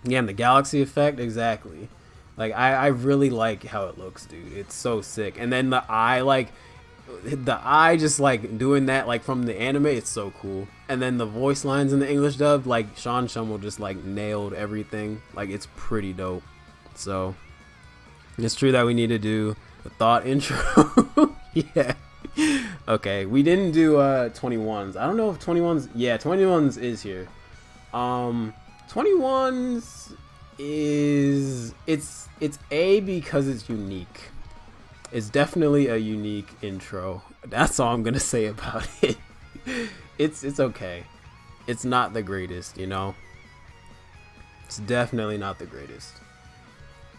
Yeah, and the galaxy effect, exactly. Like, I really like how it looks, dude. It's so sick. And then the eye just like doing that like from the anime, it's so cool. And then the voice lines in the English dub, like Sean Schummel just like nailed everything. Like, it's pretty dope. So it's true that we need to do the thought intro. Yeah. Okay, we didn't do 21s. I don't know if 21s. Yeah, 21s is here. 21s is it's A because it's unique. It's definitely a unique intro. That's all I'm gonna say about it. It's okay. It's not the greatest, you know. It's definitely not the greatest.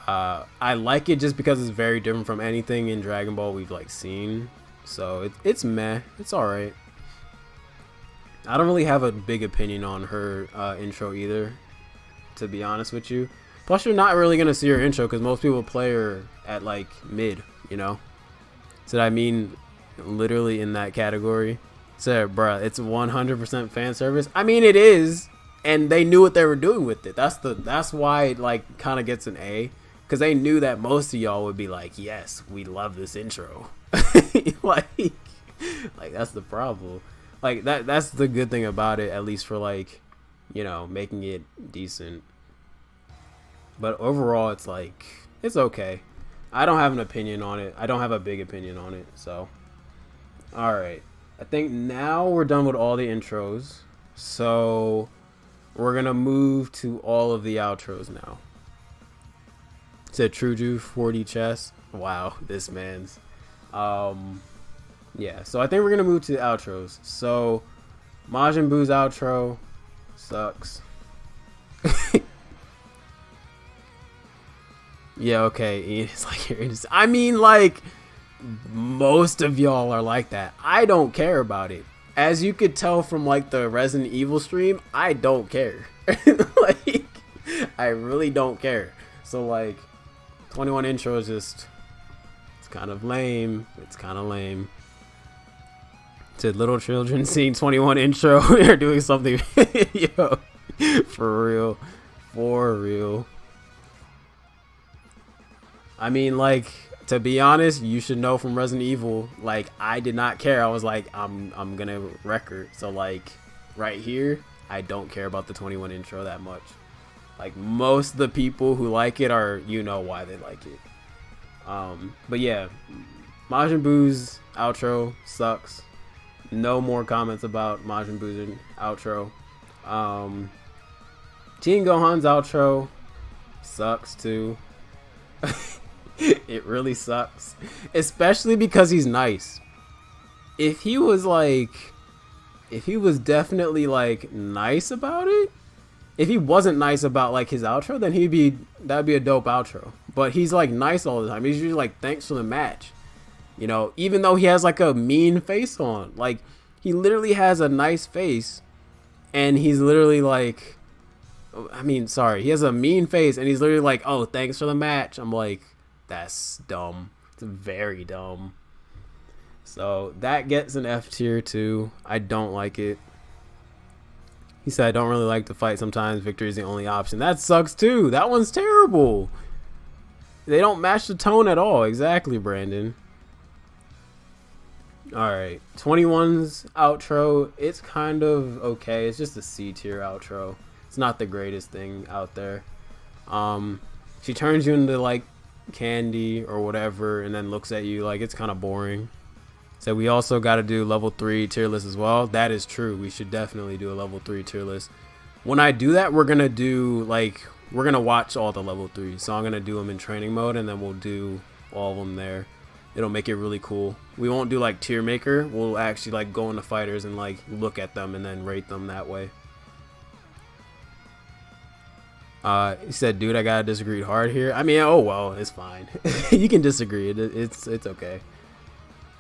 I like it just because it's very different from anything in Dragon Ball we've like seen. So it's meh. It's alright. I don't really have a big opinion on her intro either, to be honest with you. Plus, you're not really going to see her intro because most people play her at like mid, you know? So I mean, literally in that category. So, bruh, it's 100% fan service. I mean, it is. And they knew what they were doing with it. That's why it like kind of gets an A. Because they knew that most of y'all would be like, yes, we love this intro. like that's the problem. Like that's the good thing about it, at least for like, you know, making it decent. But overall, it's like, it's okay. I don't have an opinion on it. I don't have a big opinion on it. So, all right. I think now we're done with all the intros. So we're gonna move to all of the outros now. Said Truju 40 chess. Wow, this man's. Yeah. So I think we're gonna move to the outros. So Majin Buu's outro sucks. Yeah, okay, Ian is like, I mean, like, most of y'all are like that. I don't care about it. As you could tell from, like, the Resident Evil stream, I don't care. Like, I really don't care. So, like, 21 intro is just, it's kind of lame. It's kind of lame. To little children seeing 21 intro, they're doing something, yo, for real. For real. I mean, like, to be honest, you should know from Resident Evil, like, I did not care. I was like, I'm gonna record. So, like, right here, I don't care about the 21 intro that much. Like, most of the people who like it are, you know why they like it. But yeah, Majin Buu's outro sucks. No more comments about Majin Buu's outro. Teen Gohan's outro sucks too. It really sucks, especially because he's nice. If he was definitely like nice about it, if he wasn't nice about like his outro, then that'd be a dope outro. But he's like nice all the time. He's usually like, thanks for the match, you know, even though he has like a mean face on. Like, he literally has a nice face and he's literally like, I mean, sorry, he has a mean face and he's literally like, oh, thanks for the match. I'm like, that's dumb. It's very dumb. So that gets an F tier too. I don't like it. He said, I don't really like to fight sometimes. Victory is the only option. That sucks too. That one's terrible. They don't match the tone at all. Exactly, Brandon. Alright. 21's outro. It's kind of okay. It's just a C tier outro. It's not the greatest thing out there. She turns you into like candy or whatever and then looks at you like, it's kind of boring. So we also got to do level 3 tier list as well. That is true. We should definitely do a level 3 tier list. When I do that, we're gonna watch all the level 3s. So I'm gonna do them in training mode and then we'll do all of them there. It'll make it really cool. We won't do like tier maker. We'll actually like go into fighters and like look at them and then rate them that way. He said, dude, I gotta disagree hard here. I mean, oh well, it's fine. You can disagree. It's okay.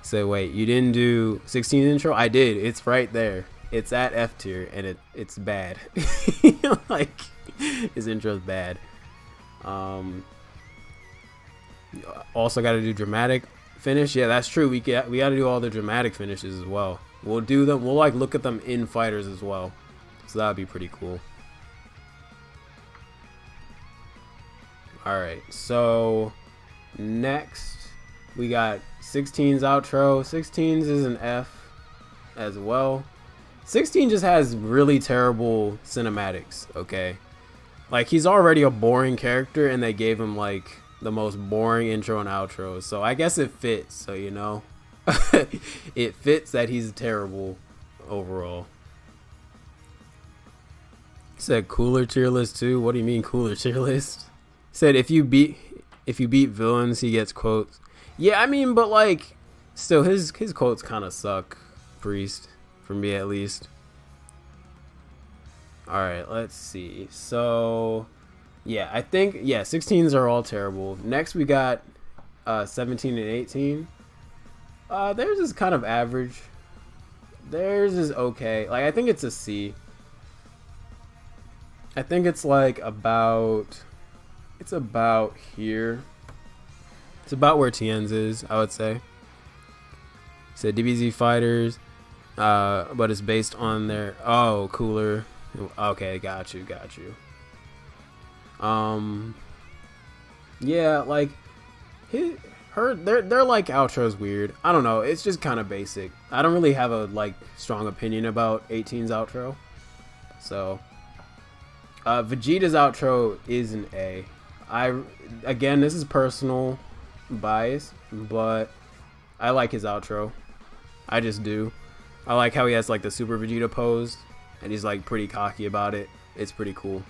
So wait, you didn't do 16 intro? I did. It's right there. It's at F tier and it's bad. Like, his intro's bad. Also got to do dramatic finish. Yeah, that's true. We got to do all the dramatic finishes as well. We'll do them. We'll like look at them in fighters as well. So that would be pretty cool. Alright, so next we got 16's outro. 16's is an F as well. 16 just has really terrible cinematics, okay? Like, he's already a boring character and they gave him like the most boring intro and outro. So I guess it fits, so you know. It fits that he's terrible overall. Said cooler tier list too. What do you mean cooler tier list? Said if you beat villains, he gets quotes. Yeah, I mean, but like, still his quotes kind of suck. Priest, for me at least. All right, let's see. So, yeah, I think 16s are all terrible. Next we got 17 and 18. Theirs is kind of average. Theirs is okay. Like, I think it's a C. I think it's like about. It's about here. It's about where Tien's is, I would say. So DBZ fighters, but it's based on their cooler. Okay, got you. Yeah, like their like outro's weird. I don't know. It's just kind of basic. I don't really have a like strong opinion about 18's outro. So Vegeta's outro is an A. Again, this is personal. biased, but I like his outro. I just do. I like how he has like the Super Vegeta pose, and he's like pretty cocky about it. It's pretty cool.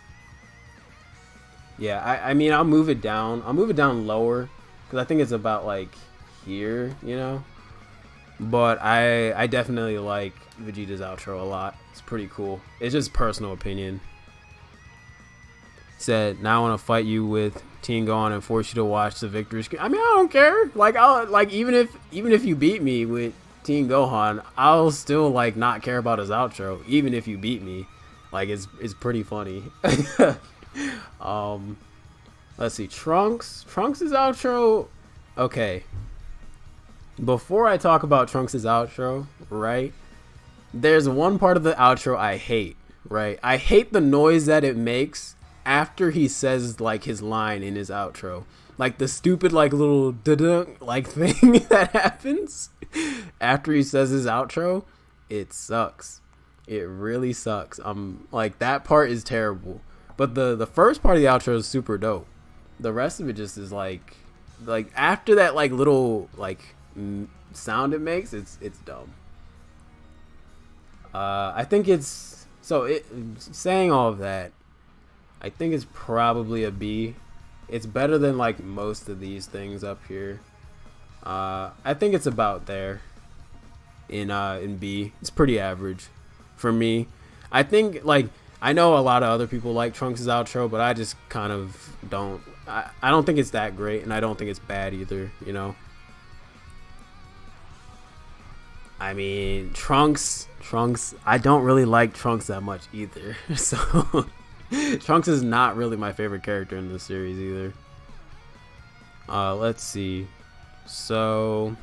Yeah, I mean, I'll move it down. I'll move it down lower because I think it's about like here, you know. But I definitely like Vegeta's outro a lot. It's pretty cool. It's just personal opinion. Said, now I want to fight you with Teen Gohan and force you to watch the victory screen. I mean, I don't care. Like, I'll like even if you beat me with Teen Gohan, I'll still like not care about his outro. Even if you beat me, like it's pretty funny. Let's see, Trunks' outro. Okay. Before I talk about Trunks' outro, right? There's one part of the outro I hate, right? I hate the noise that it makes after he says like his line in his outro. Like the stupid like little da-dunk like thing that happens after he says his outro. It sucks. It really sucks. Like that part is terrible. But the first part of the outro is super dope. The rest of it just is like after that like little like sound it makes, it's dumb. I think it's saying all of that, I think it's probably a B. It's better than like most of these things up here. I think it's about there in B. It's pretty average for me. I think like I know a lot of other people like Trunks' outro, but I just kind of don't. I don't think it's that great, and I don't think it's bad either, you know. I mean, Trunks, I don't really like Trunks that much either. So, Trunks is not really my favorite character in this series either. Let's see. So,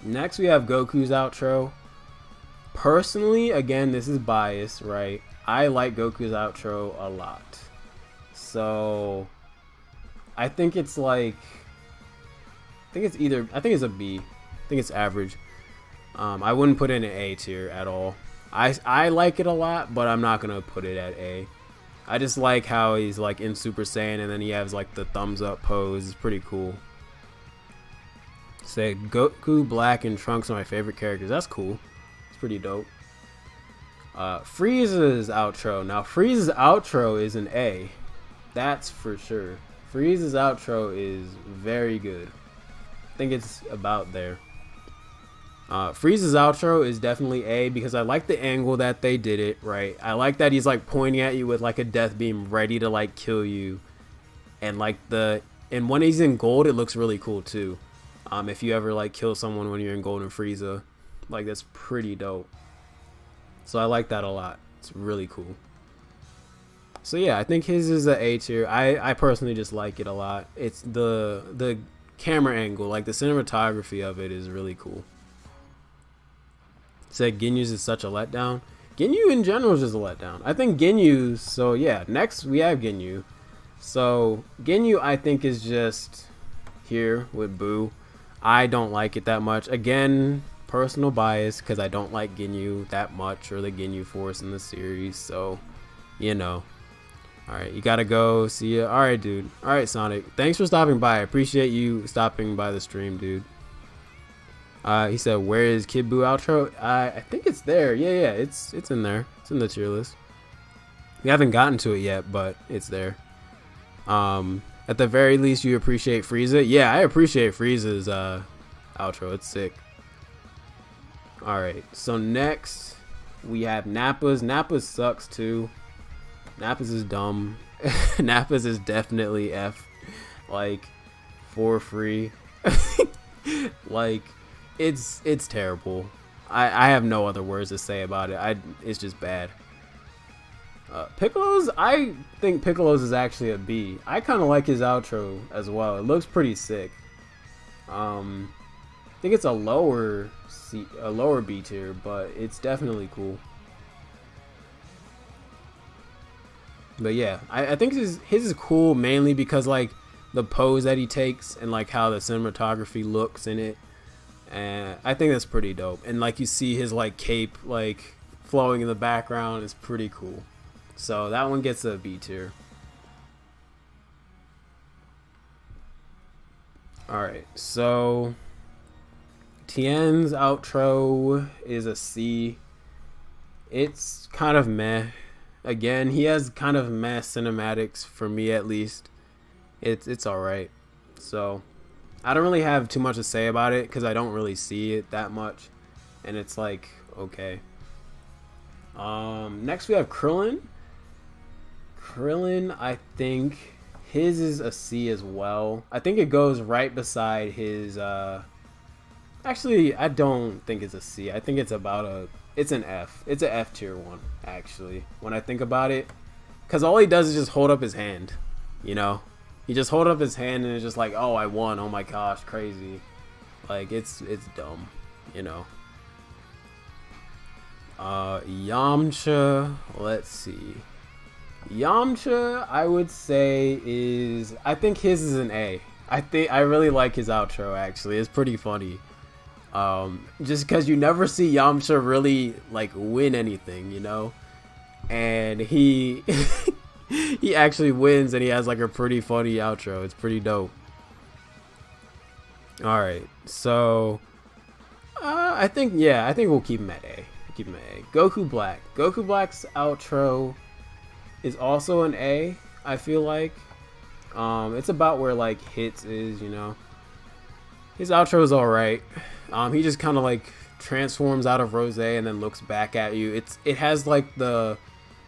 next we have Goku's outro. Personally, again, this is biased, right? I like Goku's outro a lot. So, I think it's like, I think it's a B. I think it's average. I wouldn't put it in an A tier at all. I like it a lot, but I'm not gonna put it at A. I just like how he's like in Super Saiyan and then he has like the thumbs up pose. It's pretty cool. Say Goku, Black, and Trunks are my favorite characters. That's cool. It's pretty dope. Frieza's outro. Now Frieza's outro is an A. That's for sure. Frieza's outro is very good. I think it's about there. Frieza's outro is definitely A because I like the angle that they did it, right? I like that he's like pointing at you with like a death beam ready to like kill you. And like and when he's in gold, it looks really cool too. If you ever like kill someone when you're in Golden Frieza, like that's pretty dope. So I like that a lot. It's really cool. So yeah, I think his is a A tier. I personally just like it a lot. It's the camera angle, like the cinematography of it is really cool. Said Ginyu's is such a letdown. Ginyu in general is just a letdown. I think Ginyu, so yeah, next we have Ginyu. So Ginyu I think is just here with Boo. I don't like it that much. Again, personal bias because I don't like Ginyu that much or the Ginyu Force in the series. So, you know. Alright, you gotta go. See ya. Alright, dude. Alright, Sonic. Thanks for stopping by. I appreciate you stopping by the stream, dude. He said, where is Kid Buu outro? I think it's there. Yeah, it's in there. It's in the tier list. We haven't gotten to it yet, but it's there. At the very least, you appreciate Frieza. Yeah, I appreciate Frieza's outro. It's sick. Alright, so next we have Nappa's. Nappa's sucks too. Nappa's is dumb. Nappa's is definitely F. Like, for free. Like, it's terrible. I have no other words to say about it. It's just bad. Piccolo's, I think Piccolo's is actually a B. I kind of like his outro as well. It looks pretty sick. I think it's a lower B tier, but it's definitely cool. But yeah, I think his is cool mainly because like the pose that he takes and like how the cinematography looks in it. And I think that's pretty dope. And like you see his like cape like flowing in the background is pretty cool. So that one gets a B tier. All right, so Tien's outro is a C. It's kind of meh. Again, he has kind of meh cinematics for me at least. It's all right. So I don't really have too much to say about it because I don't really see it that much, and it's like okay. Next we have Krillin. Krillin, I think his is a C as well. I think it goes right beside his. Actually, I don't think it's a C. I think it's it's an F. It's an F tier one actually. When I think about it, because all he does is just hold up his hand. You know, he just hold up his hand and it's just like, oh, I won. Oh my gosh, crazy. Like it's dumb. You know. Yamcha. Let's see. Yamcha, I would say I think his is an A. I really like his outro actually. It's pretty funny. Just because you never see Yamcha really like win anything, you know, and he he actually wins and he has like a pretty funny outro. It's pretty dope. All right, so I think we'll keep him at A. Keep him at A. Goku Black. Goku Black's outro is also an A, I feel like. It's about where like Hits is, you know. His outro is alright. He just kind of like transforms out of Rose and then looks back at you. It has like the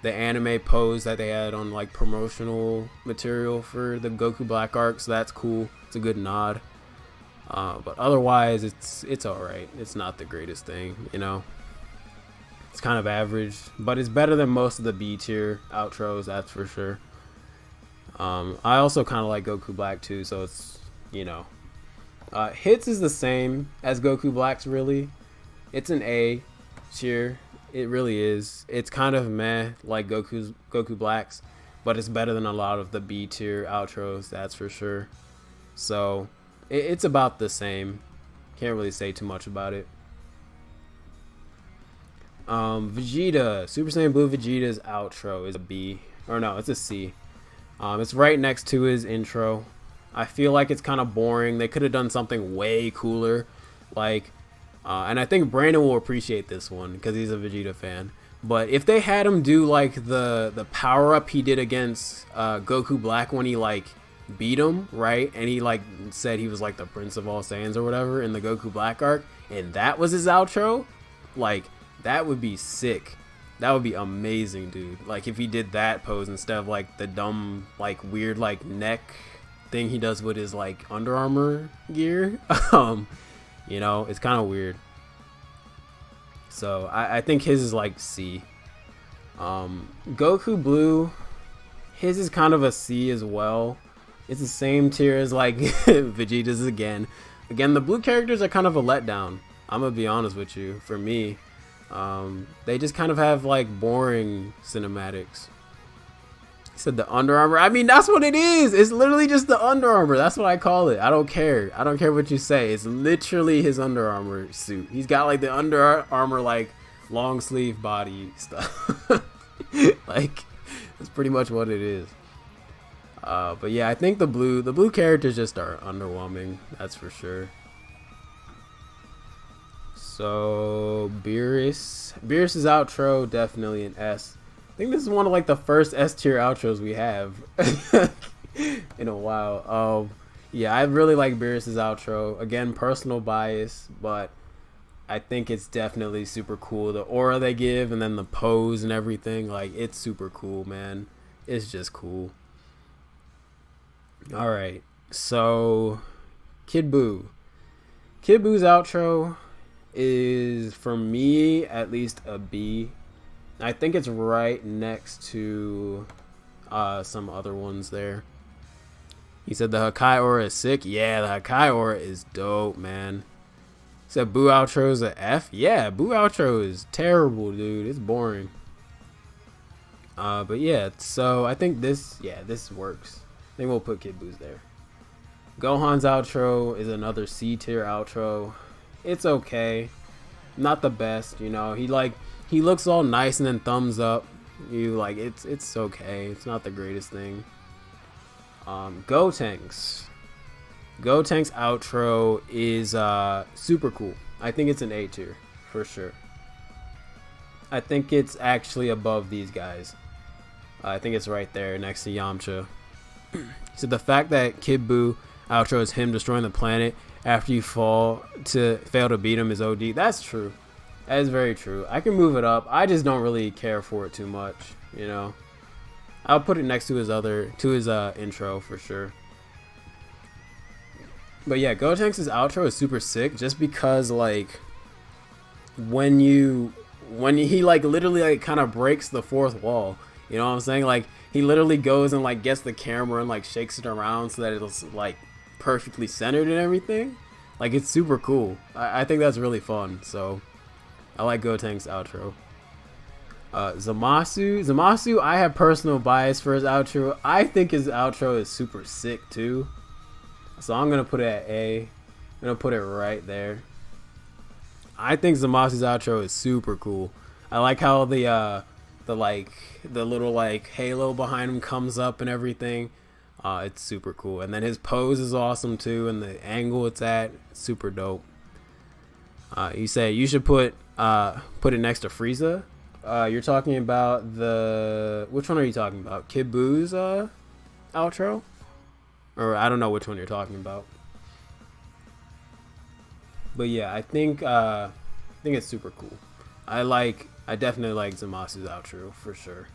anime pose that they had on like promotional material for the Goku Black arc, so that's cool. It's a good nod. But otherwise it's alright. It's not the greatest thing, you know. It's kind of average, but it's better than most of the B tier outros, that's for sure. I also kind of like Goku Black too, so it's, you know. Hits is the same as Goku Black's, really. It's an A tier. It really is. It's kind of meh like Goku Black's, but it's better than a lot of the B tier outros, that's for sure. So it's about the same. Can't really say too much about it. Vegeta, Super Saiyan Blue Vegeta's outro is a B, or no, it's a C. It's right next to his intro. I feel like it's kind of boring. They could have done something way cooler, like, and I think Brandon will appreciate this one because he's a Vegeta fan. But if they had him do like the power up he did against Goku Black when he like beat him, right, and he like said he was like the Prince of all Saiyans or whatever in the Goku Black arc, and that was his outro, like. That would be sick. That would be amazing, dude. Like if he did that pose instead of like the dumb, like weird, like neck thing he does with his like Under Armour gear. You know, it's kind of weird. So I think his is like C. Goku Blue, his is kind of a C as well. It's the same tier as like Vegeta's again. Again, the blue characters are kind of a letdown. I'm gonna be honest with you. For me. They just kind of have like boring cinematics. He said the Under Armour. I mean, that's what it is. It's literally just the Under Armour. That's what I call it. I don't care. I don't care what you say. It's literally his Under Armour suit. He's got like the Under Armour like long sleeve body stuff. Like that's pretty much what it is. But yeah, I think the blue characters just are underwhelming. That's for sure. So Beerus's outro, definitely an S. I think this is one of like the first S tier outros we have in a while. Yeah, I really like Beerus's outro. Again, personal bias, but I think it's definitely super cool. The aura they give and then the pose and everything, like it's super cool, man. It's just cool. All right, so Kid Boo's outro is, for me at least, a B. I think it's right next to some other ones there. He said the Hakai aura is sick. Yeah, the Hakai aura is dope, man. He said Boo outro is a F. Yeah, Boo outro is terrible, dude. It's boring. But yeah, so I think this works. I think we'll put Kid Boo's there. Gohan's outro is another C tier outro. It's okay, not the best, you know. He looks all nice and then thumbs up. You like it's okay. It's not the greatest thing. Gotenks Gotank's outro is super cool. I think it's an A tier for sure. I think it's actually above these guys. I think it's right there next to Yamcha. So the fact that Kid Buu outro is him destroying the planet after you fail to beat him is OD. That's true. That is very true. I can move it up. I just don't really care for it too much, you know. I'll put it next to his intro for sure. But yeah, Gotenks' outro is super sick just because like when he like literally like kind of breaks the fourth wall, you know what I'm saying? Like he literally goes and like gets the camera and like shakes it around so that it's like perfectly centered and everything. Like it's super cool. I think that's really fun. So I like Gotenks' outro. Zamasu, I have personal bias for his outro. I think his outro is super sick too. So I'm gonna put it at A. I'm gonna put it right there. I think Zamasu's outro is super cool. I like how the little like halo behind him comes up and everything. It's super cool. And then his pose is awesome too, and the angle it's at, super dope. You say you should put it next to Frieza. You're talking about which one are you talking about? Kid Buu's outro? Or I don't know which one you're talking about. But yeah, I think it's super cool. I definitely like Zamasu's outro for sure.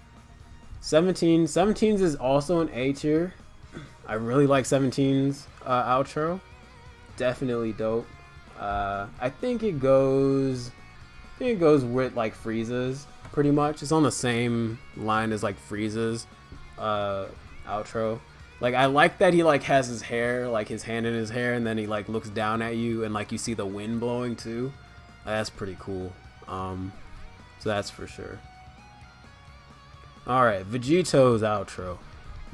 17's is also an A tier. I really like 17's outro. Definitely dope. I think it goes with like Frieza's pretty much. It's on the same line as like Frieza's outro. Like I like that he like has his hair, like his hand in his hair, and then he like looks down at you and like you see the wind blowing too. That's pretty cool. So that's for sure. Alright, Vegito's outro.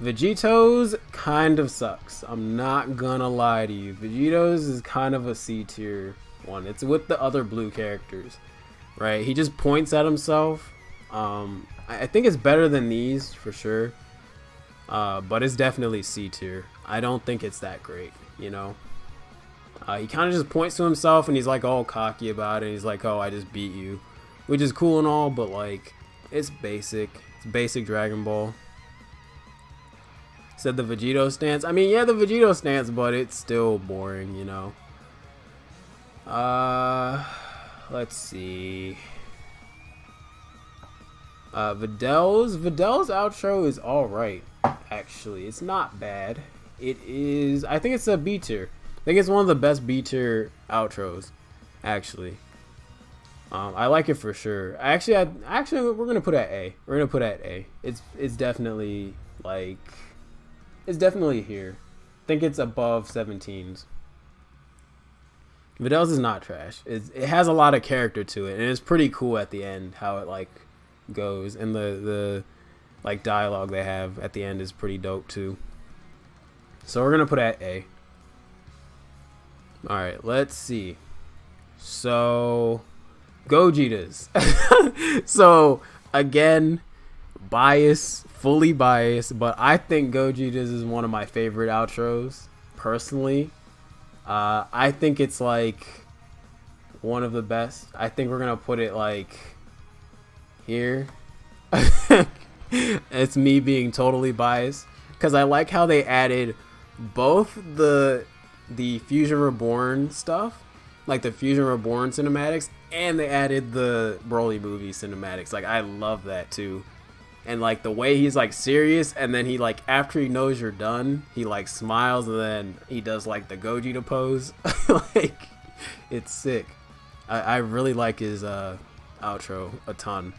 Vegito's kind of sucks. I'm not gonna lie to you. Vegito's is kind of a C tier one. It's with the other blue characters. Right? He just points at himself. I think it's better than these for sure. But it's definitely C tier. I don't think it's that great, you know. He kind of just points to himself and he's like all cocky about it. He's like, "Oh, I just beat you," which is cool and all, but like it's basic. It's basic Dragon Ball. Said the Vegito stance. I mean, yeah, the Vegito stance, but it's still boring, you know. Let's see. Vidal's outro is alright, actually. It's not bad. It is, I think it's a B tier. I think it's one of the best B tier outros, actually. I like it for sure. Actually, we're gonna put it at A. We're gonna put it at A. It's definitely like, it's definitely here. I think it's above 17's. Vidal's is not trash. It has a lot of character to it, and it's pretty cool at the end how it like goes, and the like dialogue they have at the end is pretty dope too. So we're gonna put it at A. All right, let's see. So Gogeta's. So again, fully biased, but I think Gogeta's is one of my favorite outros personally. I think it's like one of the best. I think we're gonna put it like here. It's me being totally biased because I like how they added both the Fusion Reborn stuff, like the Fusion Reborn cinematics, and they added the Broly movie cinematics. Like I love that too. And like the way he's like serious, and then he like after he knows you're done, he like smiles, and then he does like the Gogeta pose. Like it's sick. I really like his outro a ton.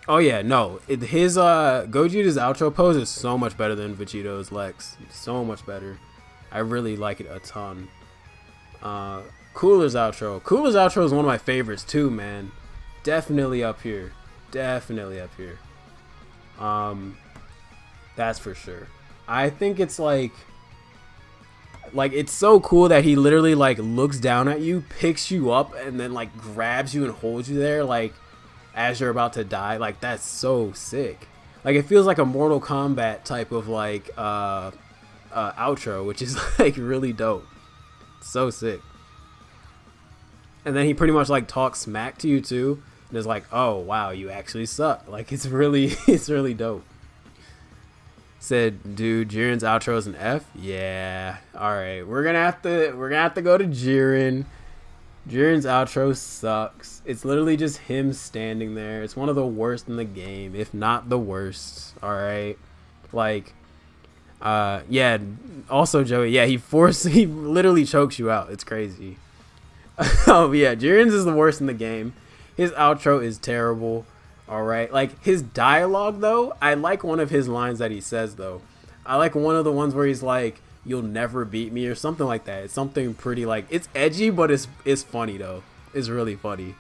Oh yeah, no, his Gogeta's outro pose is so much better than Vegito's Lex. So much better. I really like it a ton. Cooler's outro. Cooler's outro is one of my favorites too, man. Definitely up here. Definitely up here. That's for sure. I think it's like it's so cool that he literally like looks down at you, picks you up, and then like grabs you and holds you there like as you're about to die. Like that's so sick. Like it feels like a Mortal Kombat type of like outro, which is like really dope. So sick. And then he pretty much like talks smack to you too, and it's like, oh wow, you actually suck. Like it's really dope. Said, dude, Jiren's outro is an F. Yeah, all right, we're gonna have to go to Jiren. Jiren's outro sucks. It's literally just him standing there. It's one of the worst in the game, if not the worst. All right, like, yeah. Also, Joey, yeah, he literally chokes you out. It's crazy. Oh yeah, Jiren's is the worst in the game. His outro is terrible. All right, like his dialogue though, I like one of his lines that he says though. I like one of the ones where he's like, "You'll never beat me" or something like that. It's something pretty like, it's edgy, but it's funny though. It's really funny.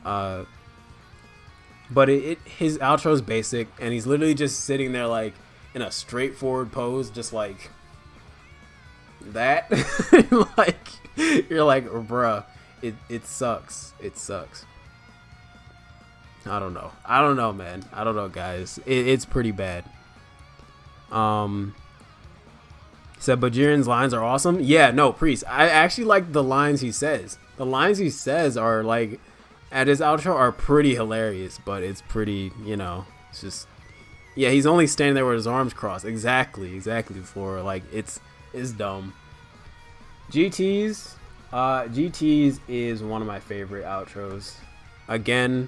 But his outro is basic, and he's literally just sitting there like in a straightforward pose, just like that. Like you're like, bruh, it sucks. It sucks. I don't know, man. I don't know, guys. It's pretty bad. Said, but Jiren's lines are awesome. Yeah, no, Priest. I actually like the lines he says. The lines he says are like, at his outro, are pretty hilarious. But it's pretty, it's just, yeah. He's only standing there with his arms crossed. Exactly. For like, it's dumb. GT's is one of my favorite outros. Again,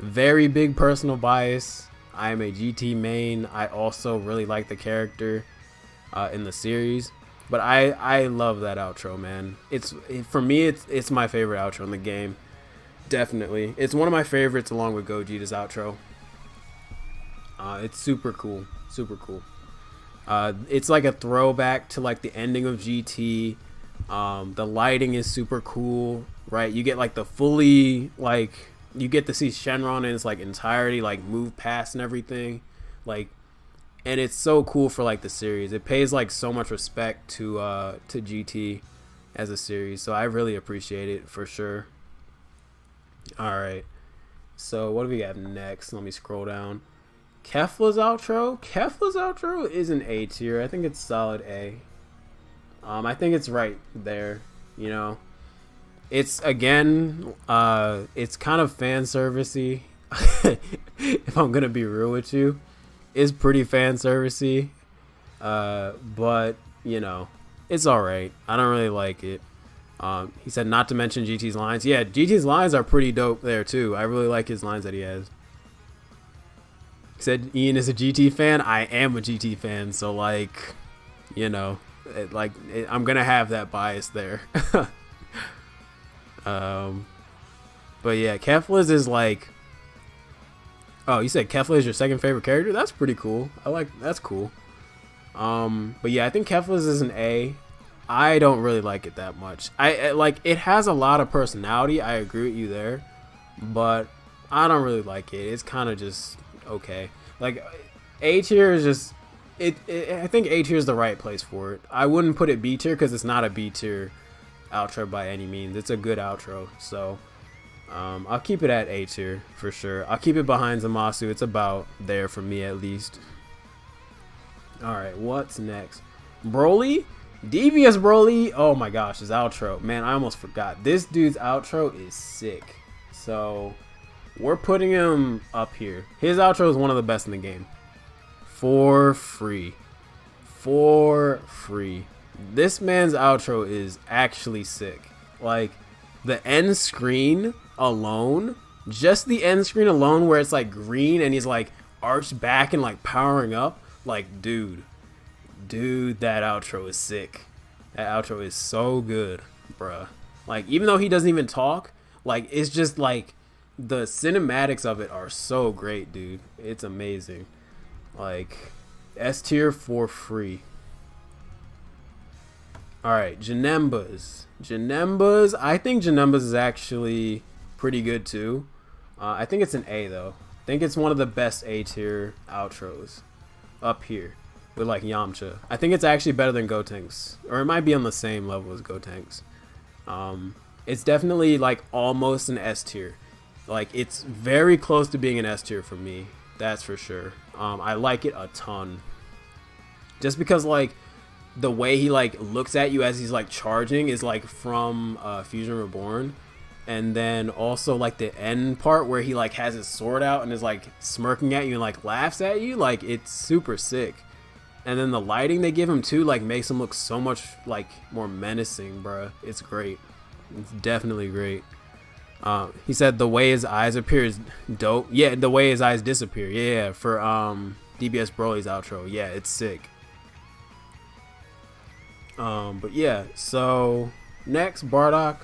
very big personal bias. I am a GT main. I also really like the character in the series, but I love that outro, man. For me, it's my favorite outro in the game. Definitely, it's one of my favorites along with Gogeta's outro. It's super cool. It's like a throwback to like the ending of GT. The lighting is super cool, right? You get like the fully like, you get to see Shenron in its like entirety, like move past and everything, like, and it's so cool for like the series. It pays like so much respect to GT as a series, so I really appreciate it for sure. All right, so what do we got next? Let me scroll down. Kefla's outro is an A tier. I think it's solid A. I think it's right there, It's, again, it's kind of fan servicey. If I'm gonna be real with you, it's pretty fan servicey. But it's all right. I don't really like it. He said not to mention GT's lines. Yeah, GT's lines are pretty dope there too. I really like his lines that he has. He said Ian is a GT fan. I am a GT fan, so like, I'm gonna have that bias there. But yeah, Kefla's is like, oh, you said Kefla is your second favorite character? That's pretty cool. That's cool. But yeah, I think Kefla's is an A. I don't really like it that much. I like, it has a lot of personality. I agree with you there, but I don't really like it. It's kind of just okay. Like, A tier is just, I think A tier is the right place for it. I wouldn't put it B tier because it's not a B tier outro by any means. It's a good outro, so I'll keep it at A tier for sure. I'll keep it behind Zamasu. It's about there for me at least. All right, what's next? Broly, Devious Broly. Oh my gosh, his outro, man, I almost forgot. This dude's outro is sick, so we're putting him up here. His outro is one of the best in the game. For free. This man's outro is actually sick. Like, the end screen alone, just the end screen alone where it's like green and he's like arched back and like powering up, like, dude, that outro is sick. That outro is so good, bruh. Like, even though he doesn't even talk, like, it's just like, the cinematics of it are so great, dude. It's amazing. Like, S tier for free. Alright, Janemba's. I think Janemba's is actually pretty good too. I think it's an A though. I think it's one of the best A tier outros up here with like Yamcha. I think it's actually better than Gotenks, or it might be on the same level as Gotenks. It's definitely like almost an S tier. Like, it's very close to being an S tier for me. That's for sure. I like it a ton. Just because, like, the way he like looks at you as he's like charging is like from Fusion Reborn. And then also like the end part where he like has his sword out and is like smirking at you and like laughs at you, like it's super sick. And then the lighting they give him too like makes him look so much like more menacing, bruh. It's great. It's definitely great. He said the way his eyes appear is dope. Yeah, the way his eyes disappear. Yeah, for DBS Broly's outro. Yeah, it's sick. But yeah, so next Bardock.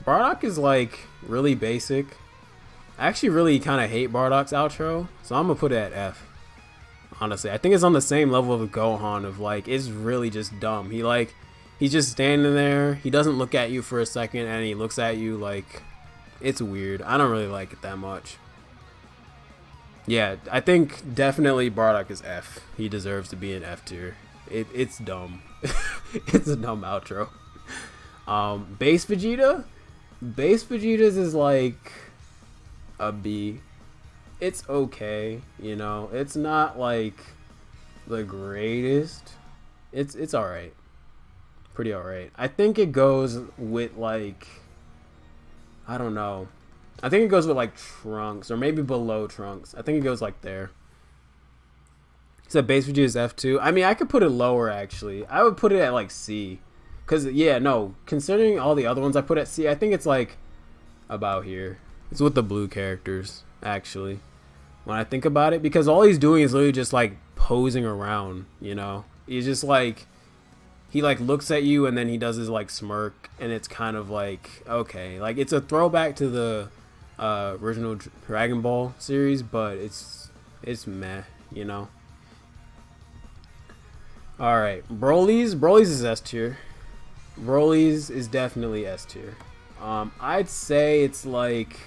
Bardock is like really basic. I actually really kind of hate Bardock's outro, so I'm gonna put it at F. Honestly, I think it's on the same level of Gohan of like it's really just dumb. He's just standing there. He doesn't look at you for a second, and he looks at you like it's weird. I don't really like it that much. Yeah, I think definitely Bardock is F. He deserves to be in F tier. It's dumb. It's a dumb outro. Base Vegeta's is like a B. It's okay, you know. It's not like the greatest. It's alright. Pretty alright. I think it goes with like, I don't know. I think it goes with like Trunks or maybe below Trunks. I think it goes like there. So Base Vegeta is F2. I mean, I could put it lower actually. I would put it at like C. Cause yeah, no, considering all the other ones I put at C, I think it's like about here. It's with the blue characters, actually. When I think about it, because all he's doing is literally just like posing around, you know? He's just like, he like looks at you and then he does his like smirk, and it's kind of like, okay, like it's a throwback to the original Dragon Ball series, but it's meh, you know? Alright, Broly's is S tier. Broly's is definitely S tier. I'd say it's like,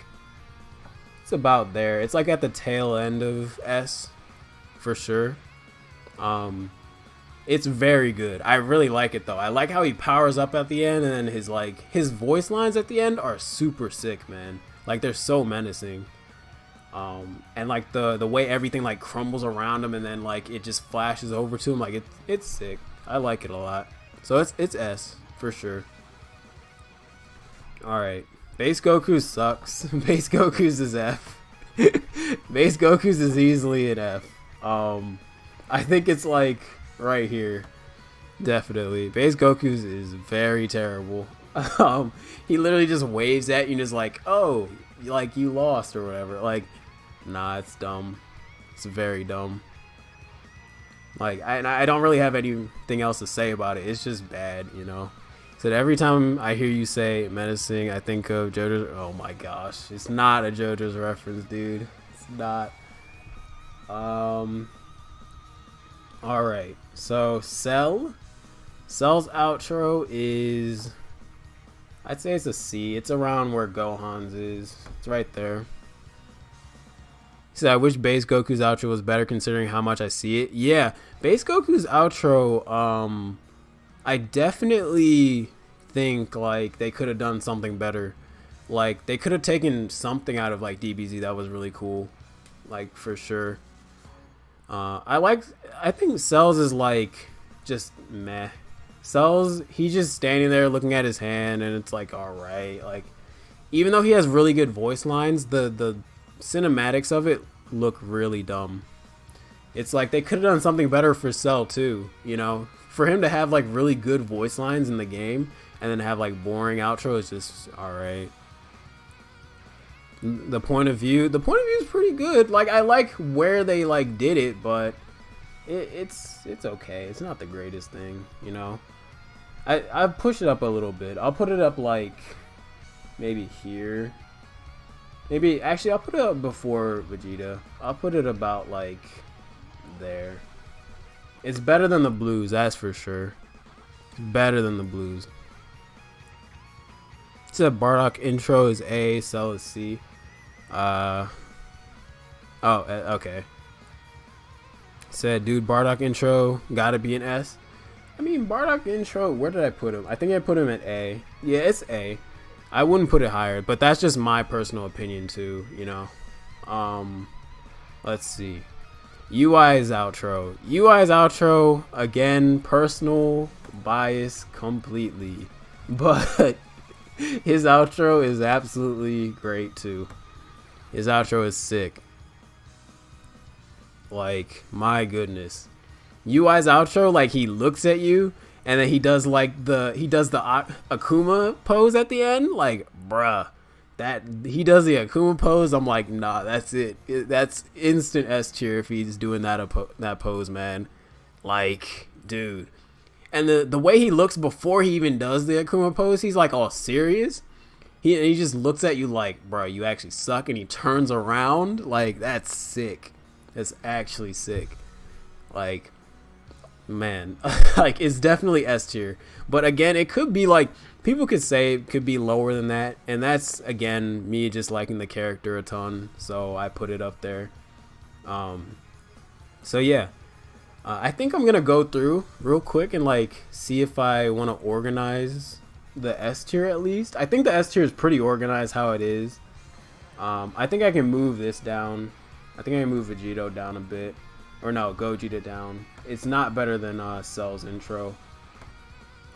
it's about there. It's like at the tail end of S, for sure. It's very good. I really like it though. I like how he powers up at the end, and then his voice lines at the end are super sick, man. Like they're so menacing. And like the way everything like crumbles around him, and then like it just flashes over to him, like it's sick. I like it a lot. So it's S. For sure. Alright. Base Goku sucks. Base Goku's is F. Base Goku's is easily an F. I think it's like right here. Definitely. Base Goku's is very terrible. He literally just waves at you and is like, oh, like you lost or whatever. Like, nah, it's dumb. It's very dumb. Like, I don't really have anything else to say about it. It's just bad, you know? So every time I hear you say menacing, I think of JoJo's. Oh my gosh, it's not a JoJo's reference, dude. It's not. All right. So Cell's outro is, I'd say it's a C. It's around where Gohan's is. It's right there. So I wish Base Goku's outro was better considering how much I see it. Yeah, Base Goku's outro. I definitely think like they could have done something better. Like they could have taken something out of like DBZ that was really cool, like for sure. I think Cell's is like just meh. Cell's, he's just standing there looking at his hand, and it's like all right. Like even though he has really good voice lines, the cinematics of it look really dumb. It's like they could have done something better for Cell too, you know. For him to have like really good voice lines in the game and then have like boring outro is just alright. The point of view is pretty good. Like I like where they like did it, but it's okay. It's not the greatest thing, you know. I push it up a little bit. I'll put it up like maybe here. Maybe actually I'll put it up before Vegeta. I'll put it about like there. It's better than the blues, that's for sure. It's better than the blues. It said Bardock intro is A, Cell is C. Okay. Said, dude, Bardock intro gotta be an S. I mean, Bardock intro, where did I put him? I think I put him at A. Yeah, it's A. I wouldn't put it higher, but that's just my personal opinion too, you know. Let's see. UI's outro. UI's outro, again, personal bias completely. But his outro is absolutely great too. His outro is sick. Like, my goodness. UI's outro, like, he looks at you and then he does like the Akuma pose at the end. Like, bruh. That he does the Akuma pose, I'm like, nah, that's it. That's instant S tier if he's doing that pose, man. Like, dude. And the way he looks before he even does the Akuma pose, he's like all serious. He just looks at you like, bro, you actually suck, and he turns around. Like, that's sick. That's actually sick. Like, man, like, it's definitely S tier. But again, it could be like, people could say it could be lower than that, and that's, again, me just liking the character a ton, so I put it up there. So yeah, I think I'm gonna go through real quick and like see if I want to organize the S tier at least. I think the S tier is pretty organized how it is. I think I can move this down. I think I can move Vegito down a bit, or no, Gogeta down. It's not better than Cell's intro.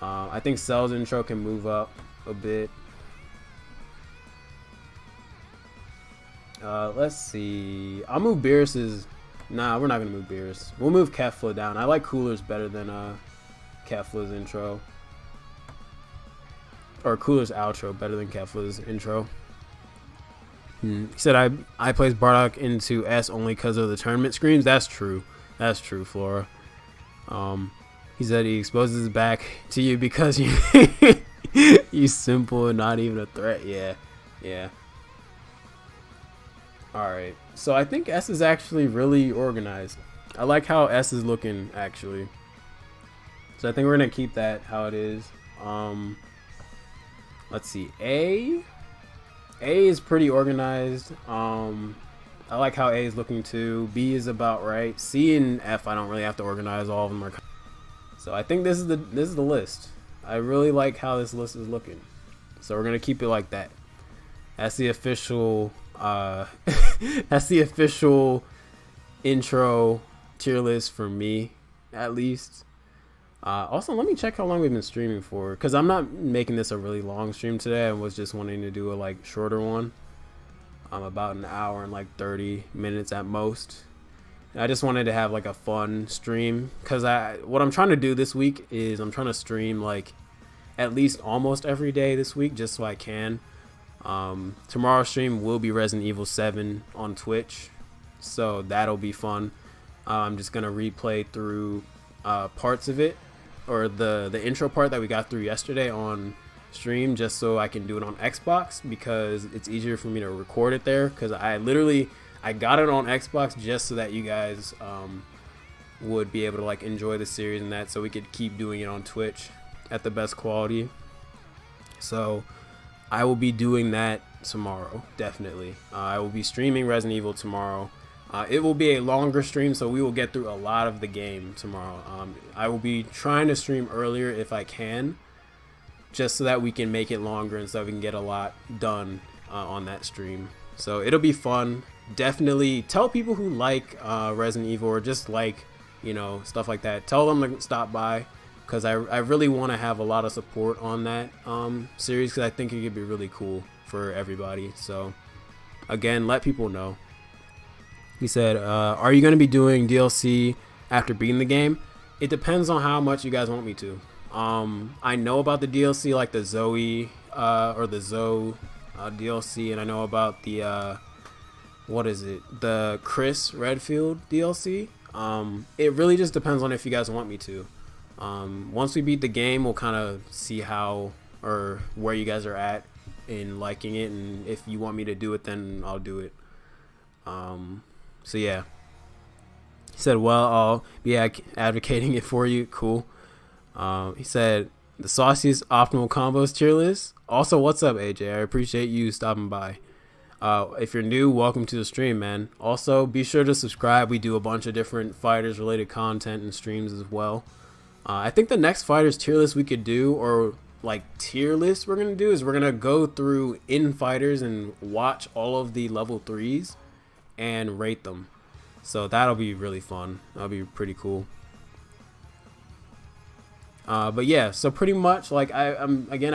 I think Cell's intro can move up a bit. Let's see. I'll move Beerus's. Nah, we're not gonna move Beerus. We'll move Kefla down. I like Cooler's better than Kefla's intro, or Cooler's outro better than Kefla's intro. He said I placed Bardock into S only because of the tournament screams. That's true. That's true, Flora. He said he exposes his back to you because you you simple and not even a threat. Yeah, yeah. All right. So I think S is actually really organized. I like how S is looking actually. So I think we're gonna keep that how it is. Let's see. A is pretty organized. I like how A is looking too. B is about right. C and F I don't really have to organize. All of them are. So I think this is the list. I really like how this list is looking. So we're gonna keep it like that. That's the official that's the official intro tier list for me, at least. Also, let me check how long we've been streaming for, because I'm not making this a really long stream today. I was just wanting to do a like shorter one. About an hour and like 30 minutes at most. I just wanted to have like a fun stream, because what I'm trying to do this week is I'm trying to stream like at least almost every day this week, just so I can. Tomorrow's stream will be Resident Evil 7 on Twitch, so that'll be fun. I'm just gonna replay through parts of it, or the intro part that we got through yesterday on stream, just so I can do it on Xbox, because it's easier for me to record it there, because I got it on Xbox just so that you guys would be able to like enjoy the series and that, so we could keep doing it on Twitch at the best quality. So I will be doing that tomorrow, definitely. I will be streaming Resident Evil tomorrow. It will be a longer stream, so we will get through a lot of the game tomorrow. I will be trying to stream earlier if I can, just so that we can make it longer and so we can get a lot done on that stream. So it'll be fun. Definitely tell people who like Resident Evil, or just like, you know, stuff like that. Tell them to stop by, because I really want to have a lot of support on that series, because I think it could be really cool for everybody. So again, let people know. He said, are you going to be doing DLC after beating the game? It depends on how much you guys want me to. I know about the DLC, like the Zoe or the Zoe DLC, and I know about the what is it, the Chris Redfield DLC. It really just depends on if you guys want me to. Once we beat the game, we'll kind of see how or where you guys are at in liking it, and if you want me to do it, then I'll do it. So yeah, he said, well, I'll be advocating it for you. Cool. He said, the sauciest optimal combos tier list. Also, what's up, AJ? I appreciate you stopping by. If you're new, welcome to the stream, man. Also, be sure to subscribe. We do a bunch of different fighters related content and streams as well. I think the next fighters tier list we could do, or like tier list we're gonna do, is we're gonna go through in fighters and watch all of the level 3s and rate them. So that'll be really fun. That'll be pretty cool. But yeah, so pretty much like I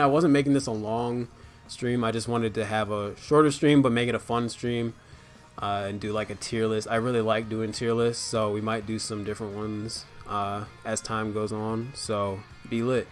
wasn't making this a long stream. I just wanted to have a shorter stream but make it a fun stream, and do like a tier list. I really like doing tier lists, so we might do some different ones as time goes on, so be lit.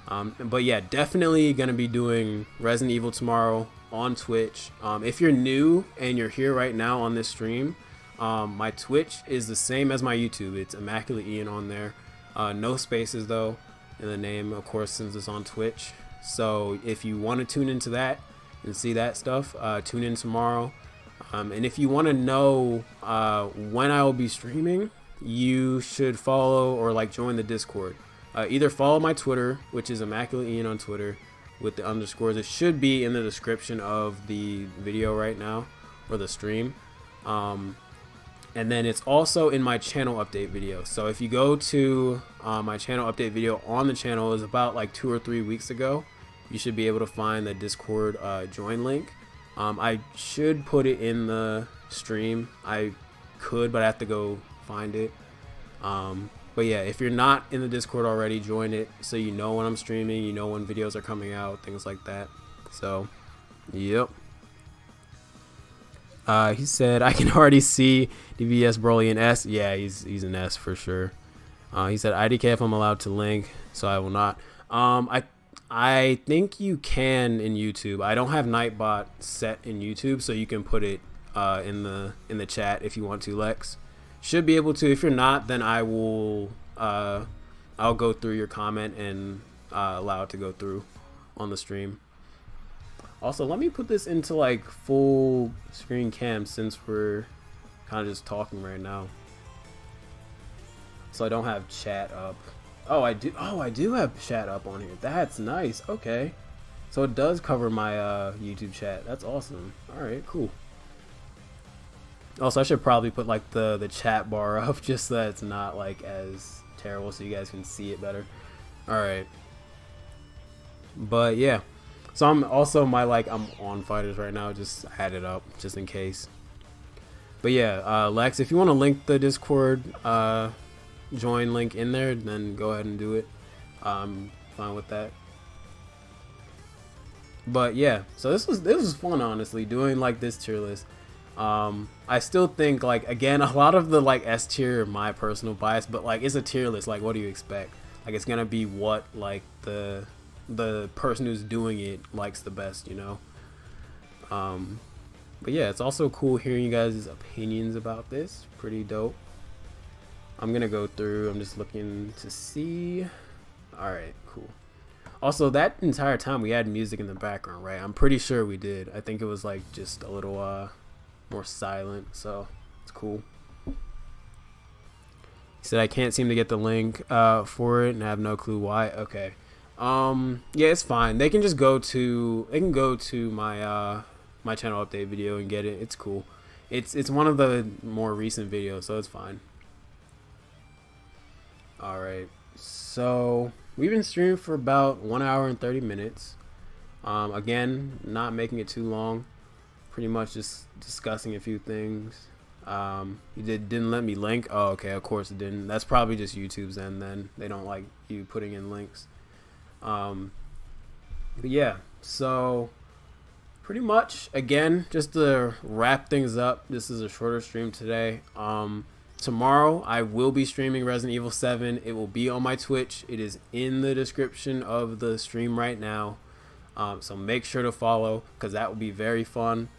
But yeah, definitely gonna be doing Resident Evil tomorrow on Twitch. If you're new and you're here right now on this stream, my Twitch is the same as my YouTube. It's Immaculate Ian on there. No spaces though in the name, of course, since it's on Twitch. So if you want to tune into that and see that stuff, tune in tomorrow. And if you want to know when I will be streaming, you should follow or like join the Discord. Either follow my Twitter, which is Immaculate Ian on Twitter with the underscores. It should be in the description of the video right now, or the stream. And then it's also in my channel update video. So if you go to my channel update video on the channel, is about like 2 or 3 weeks ago, you should be able to find the Discord join link. I should put it in the stream. I could, but I have to go find it. But yeah, if you're not in the Discord already, join it so you know when I'm streaming, you know when videos are coming out, things like that. So, yep. He said, I can already see DVS Broly in S. Yeah, he's an S for sure. He said, IDK if I'm allowed to link, so I will not. I think you can in YouTube. I don't have Nightbot set in YouTube, so you can put it in the chat if you want to, Lex. Should be able to. If you're not, then I will I'll go through your comment and allow it to go through on the stream. Also, let me put this into like full screen cam since we're kind of just talking right now, so I don't have chat up. Oh, I do have chat up on here. That's nice. Okay, so it does cover my YouTube chat. That's awesome. All right, cool. Also, I should probably put like the chat bar up just so that it's not like as terrible, so you guys can see it better. All right, but yeah, so I'm also I'm on FighterZ right now. Just add it up just in case. But yeah, Lex, if you want to link the Discord join link in there, then go ahead and do it. I'm fine with that. But yeah, so this was fun, honestly, doing like this tier list. I still think, like, again, a lot of the like S tier are my personal bias, but like it's a tier list. Like, what do you expect? Like, it's gonna be what like the person who's doing it likes the best, you know. But yeah, it's also cool hearing you guys' opinions about this. Pretty dope. I'm gonna go through. I'm just looking to see. All right, cool. Also, that entire time we had music in the background, right? I'm pretty sure we did. I think it was like just a little more silent, so it's cool. He said I can't seem to get the link for it and I have no clue why. Okay. Yeah, it's fine. They can just go to my my channel update video and get it. It's cool. It's one of the more recent videos, so it's fine. All right. So we've been streaming for about 1 hour and 30 minutes. Again, not making it too long. Pretty much just discussing a few things. You didn't let me link. Oh, okay. Of course it didn't. That's probably just YouTube's end. Then they don't like you putting in links. But yeah. So pretty much, again, just to wrap things up, this is a shorter stream today. Tomorrow I will be streaming Resident Evil 7. It will be on my Twitch. It is in the description of the stream right now. So make sure to follow, because that will be very fun.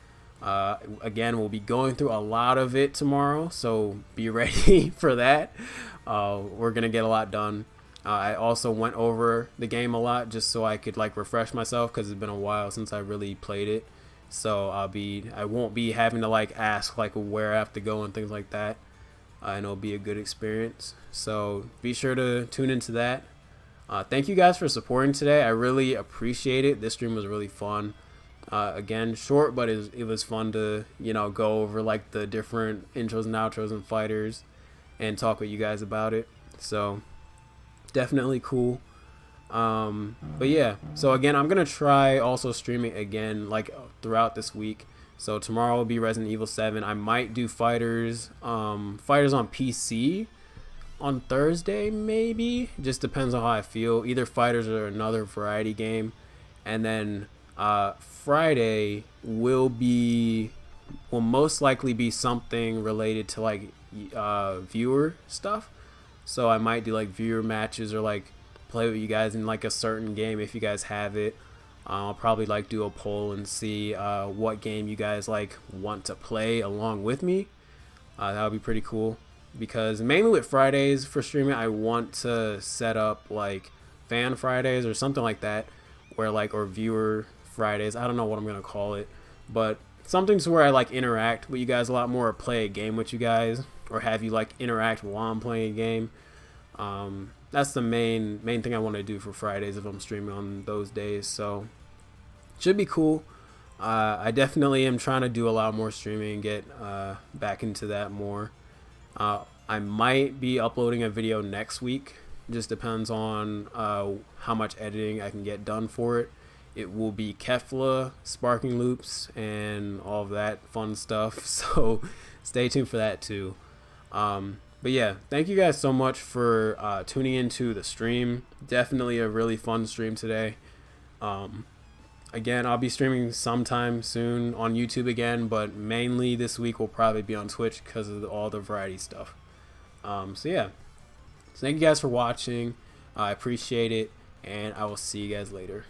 Again, we'll be going through a lot of it tomorrow, so be ready for that. We're gonna get a lot done. I also went over the game a lot just so I could like refresh myself, because it's been a while since I really played it. So I won't be having to like ask like where I have to go and things like that. And it'll be a good experience. So be sure to tune into that. Thank you guys for supporting today. I really appreciate it. This stream was really fun. Again, short, but it was fun to, you know, go over like the different intros and outros and fighters and talk with you guys about it. So definitely cool. But yeah, so again, I'm gonna try also streaming again like throughout this week. So tomorrow will be Resident Evil 7. I might do FighterZ on PC on Thursday, maybe. Just depends on how I feel. Either FighterZ or another variety game. And then Friday will most likely be something related to like viewer stuff. So I might do like viewer matches or like play with you guys in like a certain game if you guys have it. I'll probably like do a poll and see what game you guys like want to play along with me. That would be pretty cool, because mainly with Fridays for streaming, I want to set up like fan Fridays or something like that, where like, or viewer Fridays. I don't know what I'm gonna call it, but something to where I like interact with you guys a lot more, or play a game with you guys, or have you like interact while I'm playing a game. That's the main thing I want to do for Fridays if I'm streaming on those days. So should be cool. I definitely am trying to do a lot more streaming and get back into that more. I might be uploading a video next week. Just depends on how much editing I can get done for it. It will be Kefla, sparking loops, and all of that fun stuff. So stay tuned for that too. But yeah, thank you guys so much for tuning into the stream. Definitely a really fun stream today. Again, I'll be streaming sometime soon on YouTube again, but mainly this week will probably be on Twitch because of all the variety stuff. So yeah, so thank you guys for watching. I appreciate it, and I will see you guys later.